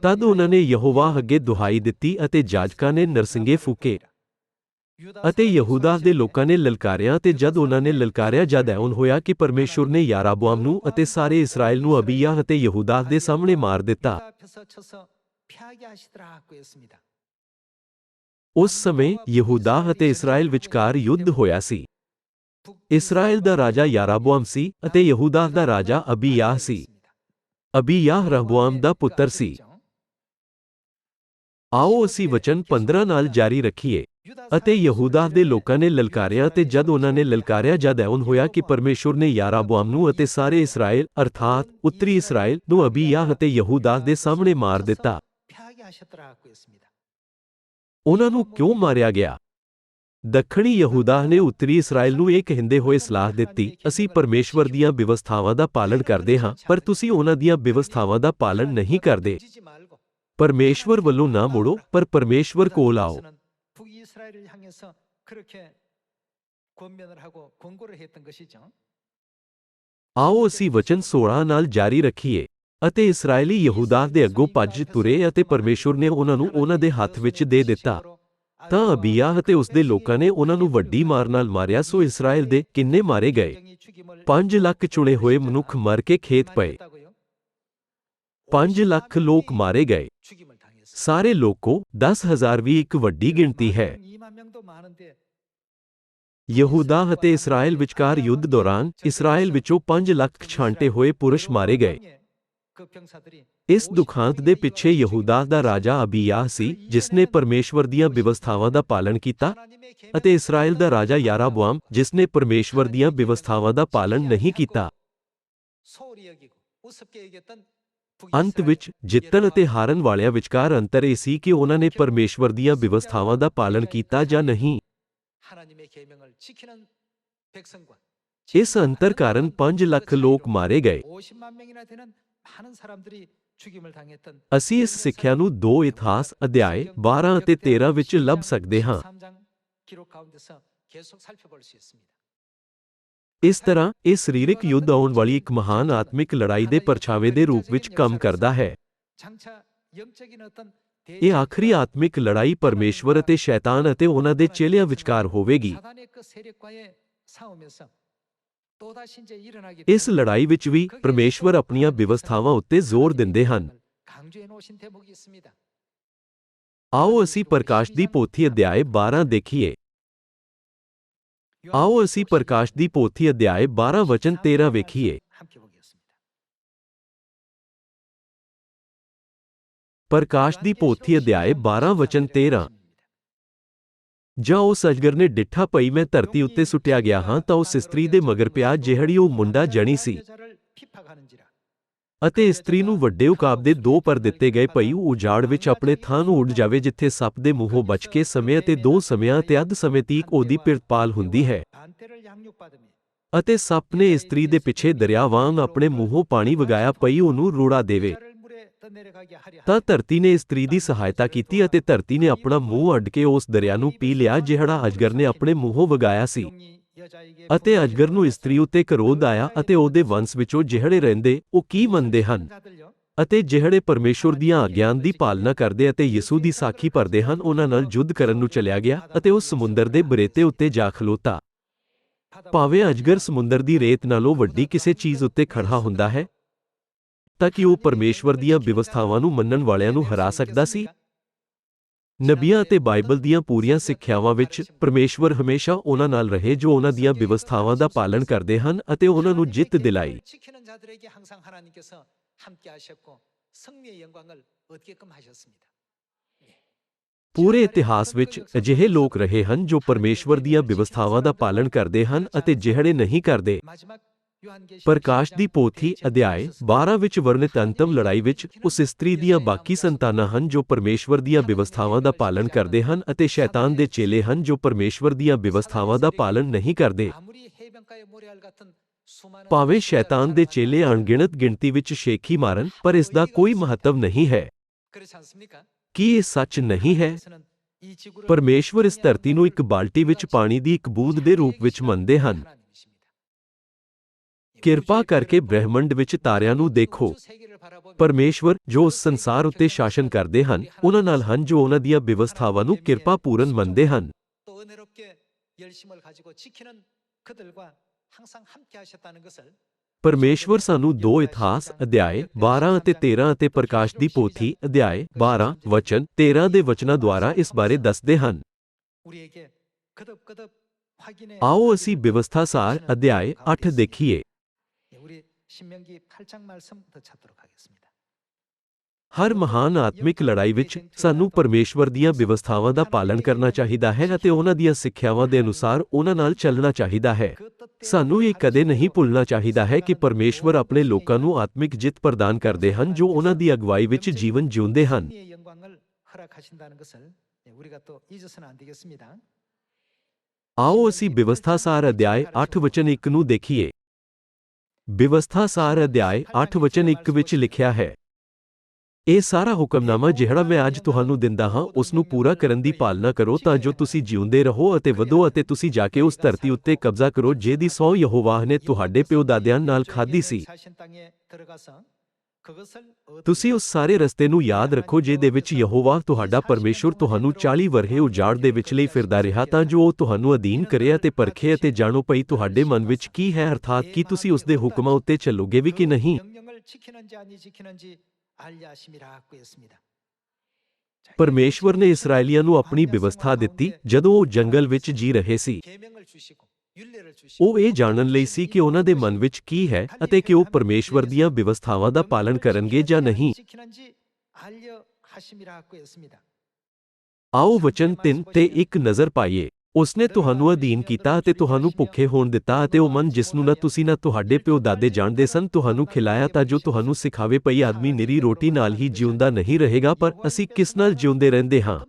ਤਦ ਉਹਨਾਂ ਨੇ ਯਹੋਵਾਹ ਅੱਗੇ ਦੁਹਾਈ ਦਿੱਤੀ ਅਤੇ ਜਾਜਕਾਂ ਨੇ ਨਰਸਿੰਗੇ ਫੂਕੇ ਅਤੇ ਯਹੂਦਾ ਦੇ ਲੋਕਾਂ ਨੇ ਲਲਕਾਰਿਆ, ਤੇ ਜਦ ਉਹਨਾਂ ਨੇ ਲਲਕਾਰਿਆ ਜਦ ਐਉਂ ਹੋਇਆ ਕਿ ਪਰਮੇਸ਼ੁਰ ਨੇ ਯਾਰਾਬੁਆਮ ਨੂੰ ਅਤੇ ਸਾਰੇ ਇਸਰਾਏਲ ਨੂੰ ਅਬੀਯਾਹ ਅਤੇ ਯਹੂਦਾ ਦੇ ਸਾਹਮਣੇ ਮਾਰ ਦਿੱਤਾ। ਉਸ ਸਮੇਂ ਯਹੂਦਾ ਅਤੇ ਇਸਰਾਏਲ ਵਿਚਕਾਰ ਯੁੱਧ ਹੋਇਆ ਸੀ। ਇਸਰਾਏਲ ਦਾ ਰਾਜਾ ਯਾਰਾਬੁਆਮ ਸੀ ਅਤੇ ਯਹੂਦਾ ਦਾ ਰਾਜਾ ਅਬੀਯਾਹ ਸੀ। ਅਬੀਯਾਹ ਰਹਬੁਆਮ ਦਾ ਪੁੱਤਰ ਸੀ। ਆਓ ਅਸੀਂ ਵਚਨ 15 ਨਾਲ ਜਾਰੀ ਰੱਖੀਏ। ਅਤੇ ਯਹੂਦਾ ਦੇ ਲੋਕਾਂ ਨੇ ਲਲਕਾਰਿਆ, ਤੇ ਜਦ ਉਹਨਾਂ ਨੇ ਲਲਕਾਰਿਆ ਜਦ ਐਉਂ ਹੋਇਆ ਕਿ ਪਰਮੇਸ਼ੁਰ ਨੇ ਯਾਰਾਬੁਆਮ ਨੂੰ ਅਤੇ ਸਾਰੇ ਇਸਰਾਏਲ ਅਰਥਾਤ ਉੱਤਰੀ ਇਸਰਾਏਲ ਨੂੰ ਅਬੀਯਾਹ ਅਤੇ ਯਹੂਦਾ ਦੇ ਸਾਹਮਣੇ ਮਾਰ ਦਿੱਤਾ। ਉਹਨਾਂ ਨੂੰ ਕਿਉਂ ਮਾਰਿਆ ਗਿਆ? ਦੱਖਣੀ ਯਹੂਦਾ ਨੇ ਉੱਤਰੀ ਇਸਰਾਏਲ ਨੂੰ ਇਹ ਕਹਿੰਦੇ ਹੋਏ ਸਲਾਹ ਦਿੱਤੀ, ਅਸੀਂ ਪਰਮੇਸ਼ਵਰ ਦੀਆਂ ਵਿਵਸਥਾਵਾਂ ਦਾ ਪਾਲਣ ਕਰਦੇ ਹਾਂ, ਪਰ ਤੁਸੀਂ ਉਹਨਾਂ ਦੀਆਂ ਵਿਵਸਥਾਵਾਂ ਦਾ ਪਾਲਣ ਨਹੀਂ ਕਰਦੇ। ਪਰਮੇਸ਼ਵਰ ਵੱਲੋਂ ਨਾ ਮੁੜੋ, ਪਰ ਪਰਮੇਸ਼ਵਰ ਕੋਲ ਆਓ। ਆਓ ਅਸੀਂ ਵਚਨ 16 ਨਾਲ ਜਾਰੀ ਰੱਖੀਏ। ਅਤੇ ਇਸਰਾਏਲੀ ਯਹੂਦਾ ਦੇ ਅੱਗੋਂ ਭੱਜ ਤੁਰੇ ਅਤੇ ਪਰਮੇਸ਼ੁਰ ਨੇ ਉਹਨਾਂ ਨੂੰ ਉਹਨਾਂ ਦੇ ਹੱਥ ਵਿੱਚ ਦੇ ਦਿੱਤਾ। ਤਾਂ ਅਬੀਯਾਹ ਅਤੇ ਉਸ ਦੇ ਲੋਕਾਂ ਨੇ ਉਹਨਾਂ ਨੂੰ ਵੱਡੀ ਮਾਰ ਨਾਲ ਮਾਰਿਆ, ਸੋ ਇਸਰਾਏਲ ਦੇ ਕਿੰਨੇ ਮਾਰੇ ਗਏ? 5 ਲੱਖ ਚੁਣੇ ਹੋਏ ਮਨੁੱਖ ਮਰ ਕੇ ਖੇਤ ਪਏ। 5 ਲੱਖ ਲੋਕ ਮਾਰੇ ਗਏ। ਸਾਰੇ ਲੋਕੋ 10,000 ਵੀ ਇੱਕ ਵੱਡੀ ਗਿਣਤੀ ਹੈ। ਯਹੂਦਾ ਅਤੇ ਇਸਰਾਏਲ ਵਿਚਕਾਰ ਯੁੱਧ ਦੌਰਾਨ ਇਸਰਾਏਲ ਵਿੱਚੋਂ 5 ਲੱਖ ਛਾਂਟੇ ਹੋਏ ਪੁਰਸ਼ ਮਾਰੇ ਗਏ। ਇਸ ਦੁਖਾਂਤ ਦੇ ਪਿੱਛੇ ਯਹੂਦਾ ਦਾ ਰਾਜਾ ਅਬੀਯਾਹ ਸੀ, ਜਿਸ ਨੇ ਪਰਮੇਸ਼ਵਰ ਦੀਆਂ ਵਿਵਸਥਾਵਾਂ ਦਾ ਪਾਲਣ ਕੀਤਾ, ਅਤੇ ਇਸਰਾਏਲ ਦਾ ਰਾਜਾ ਯਾਰਾਬੁਆਮ, ਜਿਸ ਨੇ ਪਰਮੇਸ਼ਵਰ ਦੀਆਂ ਵਿਵਸਥਾਵਾਂ ਦਾ ਪਾਲਣ ਨਹੀਂ ਕੀਤਾ। ਅੰਤ ਵਿੱਚ ਜਿੱਤਣ ਅਤੇ ਹਾਰਨ ਵਾਲਿਆਂ ਵਿਚਕਾਰ ਅੰਤਰ ਇਹ ਸੀ ਕਿ ਉਹਨਾਂ ਨੇ ਪਰਮੇਸ਼ਵਰ ਦੀਆਂ ਵਿਵਸਥਾਵਾਂ ਦਾ ਪਾਲਣ ਕੀਤਾ ਜਾਂ ਨਹੀਂ। ਇਸ ਅੰਤਰ ਕਾਰਨ 5 ਲੱਖ ਲੋਕ ਮਾਰੇ ਗਏ। ਅਸੀਂ ਇਸ ਸਿੱਖਿਆ ਨੂੰ 2 ਇਤਿਹਾਸ ਅਧਿਆਏ 12 ਅਤੇ 13 ਵਿੱਚ ਲੱਭ ਸਕਦੇ ਹਾਂ। ਇਸ ਤਰ੍ਹਾਂ ਇਹ ਸਰੀਰਕ ਯੁੱਧ ਆਉਣ ਵਾਲੀ ਇੱਕ ਮਹਾਨ ਆਤਮਿਕ ਲੜਾਈ ਦੇ ਪਰਛਾਵੇਂ ਦੇ ਰੂਪ ਵਿੱਚ ਕੰਮ ਕਰਦਾ ਹੈ। ਇਹ ਆਖਰੀ ਆਤਮਿਕ ਲੜਾਈ ਪਰਮੇਸ਼ਵਰ ਅਤੇ ਸ਼ੈਤਾਨ ਅਤੇ ਉਹਨਾਂ ਦੇ ਚੇਲਿਆਂ ਵਿਚਕਾਰ ਹੋਵੇਗੀ। ਇਸ ਲੜਾਈ ਵਿੱਚ ਵੀ ਪਰਮੇਸ਼ਵਰ ਆਪਣੀਆਂ ਵਿਵਸਥਾਵਾਂ ਉੱਤੇ ਜ਼ੋਰ ਦਿੰਦੇ ਹਨ। ਆਓ ਅਸੀਂ ਪ੍ਰਕਾਸ਼ ਦੀ ਪੋਥੀ ਅਧਿਆਏ 12 ਦੇਖੀਏ। ਆਓ ਅਸੀਂ ਪ੍ਰਕਾਸ਼ ਦੀ ਪੋਥੀ ਅਧਿਆਏ 12 ਵਚਨ 13 ਵੇਖੀਏ। ਪ੍ਰਕਾਸ਼ ਦੀ ਪੋਥੀ ਅਧਿਆਏ 12 ਵਚਨ 13। ਜਾਂ ਉਸ ਅਜਗਰ ਨੇ ਡਿੱਠਾ ਪਈ ਮੈਂ ਧਰਤੀ ਉੱਤੇ ਸੁੱਟਿਆ ਗਿਆ ਹਾਂ, ਤਾਂ ਉਸ ਇਸਤਰੀ ਦੇ ਮਗਰ ਪਿਆ ਜਿਹੜੀ ਉਹ ਮੁੰਡਾ ਜਣੀ ਸੀ। ਅਤੇ ਇਸਤਰੀ ਨੂੰ ਵੱਡੇ ਉਕਾਬ ਦੇ 2 ਪਰ ਦਿੱਤੇ ਗਏ, ਭਈ ਉਹ ਉਜਾੜ ਵਿੱਚ ਆਪਣੇ ਥਾਂ ਨੂੰ ਉੱਡ ਜਾਵੇ, ਜਿੱਥੇ ਸੱਪ ਦੇ ਮੂੰਹੋਂ ਬਚ ਕੇ ਸਮੇਂ ਅਤੇ 2 ਸਮਿਆਂ ਅਤੇ ਅੱਧ ਸਮੇਂ ਤੀਕ ਉਹਦੀ ਪਿਰਤਪਾਲ ਹੁੰਦੀ ਹੈ। ਅਤੇ ਸੱਪ ਨੇ ਇਸਤਰੀ ਦੇ ਪਿੱਛੇ ਦਰਿਆ ਵਾਂਗ ਆਪਣੇ ਮੂੰਹੋਂ ਪਾਣੀ ਵਗਾਇਆ, ਪਈ ਉਹਨੂੰ ਰੋੜਾ ਦੇਵੇ। ਤਾਂ ਧਰਤੀ ਨੇ ਇਸਤਰੀ ਦੀ ਸਹਾਇਤਾ ਕੀਤੀ ਅਤੇ ਧਰਤੀ ਨੇ ਆਪਣਾ ਮੂੰਹ ਅੱਡ ਕੇ ਉਸ ਦਰਿਆ ਨੂੰ ਪੀ ਲਿਆ ਜਿਹੜਾ ਅਜਗਰ ਨੇ ਆਪਣੇ ਮੂੰਹੋਂ ਵਗਾਇਆ ਸੀ। ਅਤੇ ਅਜਗਰ ਨੂੰ ਇਸਤਰੀ ਉੱਤੇ ਕਰੋਧ ਆਇਆ, ਅਤੇ ਉਹਦੇ ਵੰਸ਼ ਵਿੱਚੋਂ ਜਿਹੜੇ ਰਹਿੰਦੇ ਉਹ ਕੀ ਮੰਨਦੇ ਹਨ ਅਤੇ ਜਿਹੜੇ ਪਰਮੇਸ਼ੁਰ ਦੀਆਂ ਆਗਿਆਂ ਦੀ ਪਾਲਣਾ ਕਰਦੇ ਅਤੇ ਯਿਸੂ ਦੀ ਸਾਖੀ ਭਰਦੇ ਹਨ, ਉਹਨਾਂ ਨਾਲ ਯੁੱਧ ਕਰਨ ਨੂੰ ਚਲਿਆ ਗਿਆ ਅਤੇ ਉਹ ਸਮੁੰਦਰ ਦੇ ਬਰੇਤੇ ਉੱਤੇ ਜਾ ਖਲੋਤਾ। ਭਾਵੇਂ ਅਜਗਰ ਸਮੁੰਦਰ ਦੀ ਰੇਤ ਨਾਲੋਂ ਵੱਡੀ ਕਿਸੇ ਚੀਜ਼ ਉੱਤੇ ਖੜਾ ਹੁੰਦਾ ਹੈ, ਤਾਂ ਕਿ ਉਹ ਪਰਮੇਸ਼ਵਰ ਦੀਆਂ ਵਿਵਸਥਾਵਾਂ ਨੂੰ ਮੰਨਣ ਵਾਲਿਆਂ ਨੂੰ ਹਰਾ ਸਕਦਾ ਸੀ। ਨਬੀਆਂ ਅਤੇ ਬਾਈਬਲ ਦੀਆਂ ਪੂਰੀਆਂ ਸਿੱਖਿਆਵਾਂ ਵਿੱਚ ਪਰਮੇਸ਼ਵਰ ਹਮੇਸ਼ਾ ਉਹਨਾਂ ਨਾਲ ਰਹੇ ਜੋ ਉਹਨਾਂ ਦੀਆਂ ਵਿਵਸਥਾਵਾਂ ਦਾ ਪਾਲਣ ਕਰਦੇ ਹਨ ਅਤੇ ਉਹਨਾਂ ਨੂੰ ਜਿੱਤ ਦਿਲਾਈ। ਪੂਰੇ ਇਤਿਹਾਸ ਵਿੱਚ ਅਜਿਹੇ ਲੋਕ ਰਹੇ ਹਨ ਜੋ ਪਰਮੇਸ਼ਵਰ ਦੀਆਂ ਵਿਵਸਥਾਵਾਂ ਦਾ ਪਾਲਣ ਕਰਦੇ ਹਨ ਅਤੇ ਜਿਹੜੇ ਨਹੀਂ ਕਰਦੇ। ਪ੍ਰਕਾਸ਼ ਦੀ ਪੋਥੀ ਅਧਿਆਇ 12 ਵਿੱਚ ਵਰਣਿਤ ਅੰਤਮ ਲੜਾਈ ਵਿੱਚ ਉਸ ਇਸਤਰੀ ਦੀਆਂ ਬਾਕੀ ਸੰਤਾਨਾਂ ਹਨ ਜੋ ਪਰਮੇਸ਼ਵਰ ਦੀਆਂ ਵਿਵਸਥਾਵਾਂ ਦਾ ਪਾਲਣ ਕਰਦੇ ਹਨ ਅਤੇ ਸ਼ੈਤਾਨ ਦੇ ਚੇਲੇ ਹਨ ਜੋ ਪਰਮੇਸ਼ਵਰ ਦੀਆਂ ਵਿਵਸਥਾਵਾਂ ਦਾ ਪਾਲਣ ਨਹੀਂ ਕਰਦੇ। ਭਾਵੇਂ ਸ਼ੈਤਾਨ ਦੇ ਚੇਲੇ ਅਣਗਿਣਤ ਗਿਣਤੀ ਵਿੱਚ ਸ਼ੇਖੀ ਮਾਰਨ, ਪਰ ਇਸ ਦਾ ਕੋਈ ਮਹੱਤਵ ਨਹੀਂ ਹੈ। ਕੀ ਇਹ ਸੱਚ ਨਹੀਂ ਹੈ? ਪਰਮੇਸ਼ਵਰ ਇਸ ਧਰਤੀ ਨੂੰ ਇੱਕ ਬਾਲਟੀ ਵਿੱਚ ਪਾਣੀ ਦੀ ਇੱਕ ਬੂੰਦ ਦੇ ਰੂਪ ਵਿੱਚ ਮੰਨਦੇ ਹਨ। ਕਿਰਪਾ ਕਰਕੇ ਬ੍ਰਹਿਮੰਡ ਵਿੱਚ ਤਾਰਿਆਂ ਨੂੰ ਦੇਖੋ। ਪਰਮੇਸ਼ਵਰ ਜੋ ਉਸ ਸੰਸਾਰ ਉੱਤੇ ਸ਼ਾਸਨ ਕਰਦੇ ਹਨ, ਉਹਨਾਂ ਨਾਲ ਹਨ ਜੋ ਉਹਨਾਂ ਦੀਆਂ ਵਿਵਸਥਾਵਾਂ ਨੂੰ ਕਿਰਪਾਪੂਰਨ ਮੰਨਦੇ ਹਨ। ਪਰਮੇਸ਼ਵਰ ਸਾਨੂੰ 2 ਇਤਿਹਾਸ ਅਧਿਆਇ 12 ਅਤੇ 13 ਅਤੇ ਪ੍ਰਕਾਸ਼ ਦੀ ਪੋਥੀ ਅਧਿਆਇ 12 ਵਚਨ 13 ਦੇ ਵਚਨਾਂ ਦੁਆਰਾ ਇਸ ਬਾਰੇ ਦੱਸਦੇ ਹਨ। ਆਓ ਅਸੀਂ ਵਿਵਸਥਾਸਾਰ ਅਧਿਆਇ 8 ਦੇਖੀਏ। ਹਰ ਮਹਾਨ ਆਤਮਿਕ ਲੜਾਈ ਵਿੱਚ ਸਾਨੂੰ ਪਰਮੇਸ਼ਵਰ ਦੀਆਂ ਵਿਵਸਥਾਵਾਂ ਦਾ ਪਾਲਣ ਕਰਨਾ ਚਾਹੀਦਾ ਹੈ ਅਤੇ ਉਹਨਾਂ ਦੀਆਂ ਸਿੱਖਿਆਵਾਂ ਦੇ ਅਨੁਸਾਰ ਉਹਨਾਂ ਨਾਲ ਚੱਲਣਾ ਚਾਹੀਦਾ ਹੈ। ਸਾਨੂੰ ਇਹ ਕਦੇ ਨਹੀਂ ਭੁੱਲਣਾ ਚਾਹੀਦਾ ਹੈ ਕਿ ਪਰਮੇਸ਼ਵਰ ਆਪਣੇ ਲੋਕਾਂ ਨੂੰ ਆਤਮਿਕ ਜਿੱਤ ਪ੍ਰਦਾਨ ਕਰਦੇ ਹਨ ਜੋ ਉਹਨਾਂ ਦੀ ਅਗਵਾਈ ਵਿੱਚ ਜੀਵਨ ਜਿਉਂਦੇ ਹਨ। ਆਓ ਅਸੀਂ ਵਿਵਸਥਾਸਾਰ ਅਧਿਆਇ 8 ਵਚਨ 1 ਨੂੰ ਦੇਖੀਏ। ਵਿਵਸਥਾਸਾਰ ਅਧਿਆਇ 8 ਵਚਨ 1 ਵਿੱਚ ਲਿਖਿਆ ਹੈ, ਇਹ ਸਾਰਾ ਹੁਕਮਨਾਮਾ ਜਿਹੜਾ ਮੈਂ ਅੱਜ ਤੁਹਾਨੂੰ ਦਿੰਦਾ ਹਾਂ ਉਸ ਨੂੰ ਪੂਰਾ ਕਰਨ ਦੀ ਪਾਲਣਾ ਕਰੋ ਤਾਂ ਜੋ ਤੁਸੀਂ ਜਿਉਂਦੇ ਰਹੋ ਅਤੇ ਵਧੋ ਅਤੇ ਤੁਸੀਂ ਜਾ ਕੇ ਉਸ ਧਰਤੀ ਉੱਤੇ ਕਬਜ਼ਾ ਕਰੋ ਜਿਹਦੀ ਸਹੁੰ ਯਹੋਵਾਹ ਨੇ ਤੁਹਾਡੇ ਪਿਓ ਦਾਦਿਆਂ ਨਾਲ ਖਾਧੀ ਸੀ। ਤੁਸੀਂ ਉਸ ਸਾਰੇ ਰਸਤੇ ਨੂੰ ਯਾਦ ਰੱਖੋ ਜਿਹਦੇ ਵਿੱਚ ਯਹੋਵਾਹ ਤੁਹਾਡਾ ਪਰਮੇਸ਼ੁਰ ਤੁਹਾਨੂੰ 40 ਵਰ੍ਹੇ ਉਜਾੜ ਦੇ ਵਿੱਚ ਲਈ ਫਿਰਦਾ ਰਿਹਾ ਤਾਂ ਜੋ ਉਹ ਤੁਹਾਨੂੰ ਅਧੀਨ ਕਰੇ ਅਤੇ ਪਰਖੇ ਅਤੇ ਜਾਣੋ ਭਈ ਤੁਹਾਡੇ ਮਨ ਵਿੱਚ ਕੀ ਹੈ, ਅਰਥਾਤ ਕੀ ਤੁਸੀਂ ਉਸ ਦੇ ਹੁਕਮਾਂ ਉੱਤੇ ਚੱਲੋਗੇ ਵੀ ਕਿ ਨਹੀਂ। ਪਰਮੇਸ਼ਵਰ ਨੇ ਇਸਰਾਏਲੀਆਂ ਨੂੰ ਆਪਣੀ ਵਿਵਸਥਾ ਦਿੱਤੀ ਜਦੋਂ ਉਹ ਜੰਗਲ ਵਿੱਚ ਜੀ ਰਹੇ ਸੀ। ਉਹ ਇਹ ਜਾਣਨ ਲਈ ਸੀ ਕਿ ਉਹਨਾਂ ਦੇ ਮਨ ਵਿੱਚ ਕੀ ਹੈ ਅਤੇ ਕਿ ਉਹ ਪਰਮੇਸ਼ਵਰ ਦੀਆਂ ਵਿਵਸਥਾਵਾਂ ਦਾ ਪਾਲਣ ਕਰਨਗੇ ਜਾਂ ਨਹੀਂ। ਆਓ ਵਚਨ 3 ਤੇ ਇੱਕ ਨਜ਼ਰ ਪਾਈਏ। ਉਸਨੇ ਤੁਹਾਨੂੰ ਅਧੀਨ ਕੀਤਾ ਅਤੇ ਤੁਹਾਨੂੰ ਭੁੱਖੇ ਹੋਣ ਦਿੱਤਾ ਅਤੇ ਉਹ ਮਨ ਜਿਸ ਨੂੰ ਨਾ ਤੁਸੀਂ ਨਾ ਤੁਹਾਡੇ ਪਿਓ ਦਾਦੇ ਜਾਣਦੇ ਸਨ ਤੁਹਾਨੂੰ ਖਿਲਾਇਆ ਤਾਂ ਜੋ ਤੁਹਾਨੂੰ ਸਿਖਾਵੇ ਪਈ ਆਦਮੀ ਨਿਰੀ ਰੋਟੀ ਨਾਲ ਹੀ ਜਿਉਂਦਾ ਨਹੀਂ ਰਹੇਗਾ ਪਰ ਅਸੀਂ ਕਿਸ ਨਾਲ ਜਿਉਂਦੇ ਰਹਿੰਦੇ ਹਾਂ।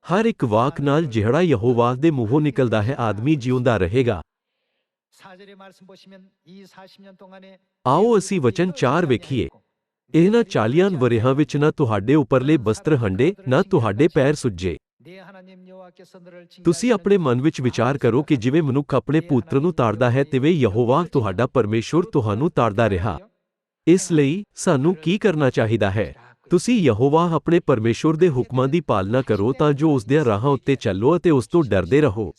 ਹਰ ਇੱਕ ਵਾਕ ਨਾਲ ਜਿਹੜਾ ਯਹੋਵਾਹ ਦੇ ਮੂੰਹੋਂ ਨਿਕਲਦਾ ਹੈ ਆਦਮੀ ਜਿਉਂਦਾ ਰਹੇਗਾ। ਆਓ ਅਸੀਂ ਵਚਨ 4 ਵੇਖੀਏ। ਇਹਨਾਂ 40 ਵਰ੍ਹਿਆਂ ਵਿੱਚ ਨਾ ਤੁਹਾਡੇ ਉੱਪਰਲੇ ਬਸਤਰ ਹੰਡੇ ਨਾ ਤੁਹਾਡੇ ਪੈਰ ਸੁੱਜੇ। ਤੁਸੀਂ ਆਪਣੇ ਮਨ ਵਿੱਚ ਵਿਚਾਰ ਕਰੋ ਕਿ ਜਿਵੇਂ ਮਨੁੱਖ ਆਪਣੇ ਪੁੱਤਰ ਨੂੰ ਤਾੜਦਾ ਹੈ ਤਿਵੇਂ ਯਹੋਵਾਹ ਤੁਹਾਡਾ ਪਰਮੇਸ਼ੁਰ ਤੁਹਾਨੂੰ ਤਾੜਦਾ ਰਿਹਾ। ਇਸ ਲਈ ਸਾਨੂੰ ਕੀ ਕਰਨਾ ਚਾਹੀਦਾ ਹੈ? ਤੁਸੀਂ ਯਹੋਵਾਹ ਆਪਣੇ ਪਰਮੇਸ਼ੁਰ ਦੇ ਹੁਕਮਾਂ ਦੀ ਪਾਲਣਾ ਕਰੋ ਤਾਂ ਜੋ ਉਸ ਦੇ ਰਾਹਾਂ ਉੱਤੇ ਚੱਲੋ ਅਤੇ ਉਸ ਤੋਂ ਡਰਦੇ ਰਹੋ।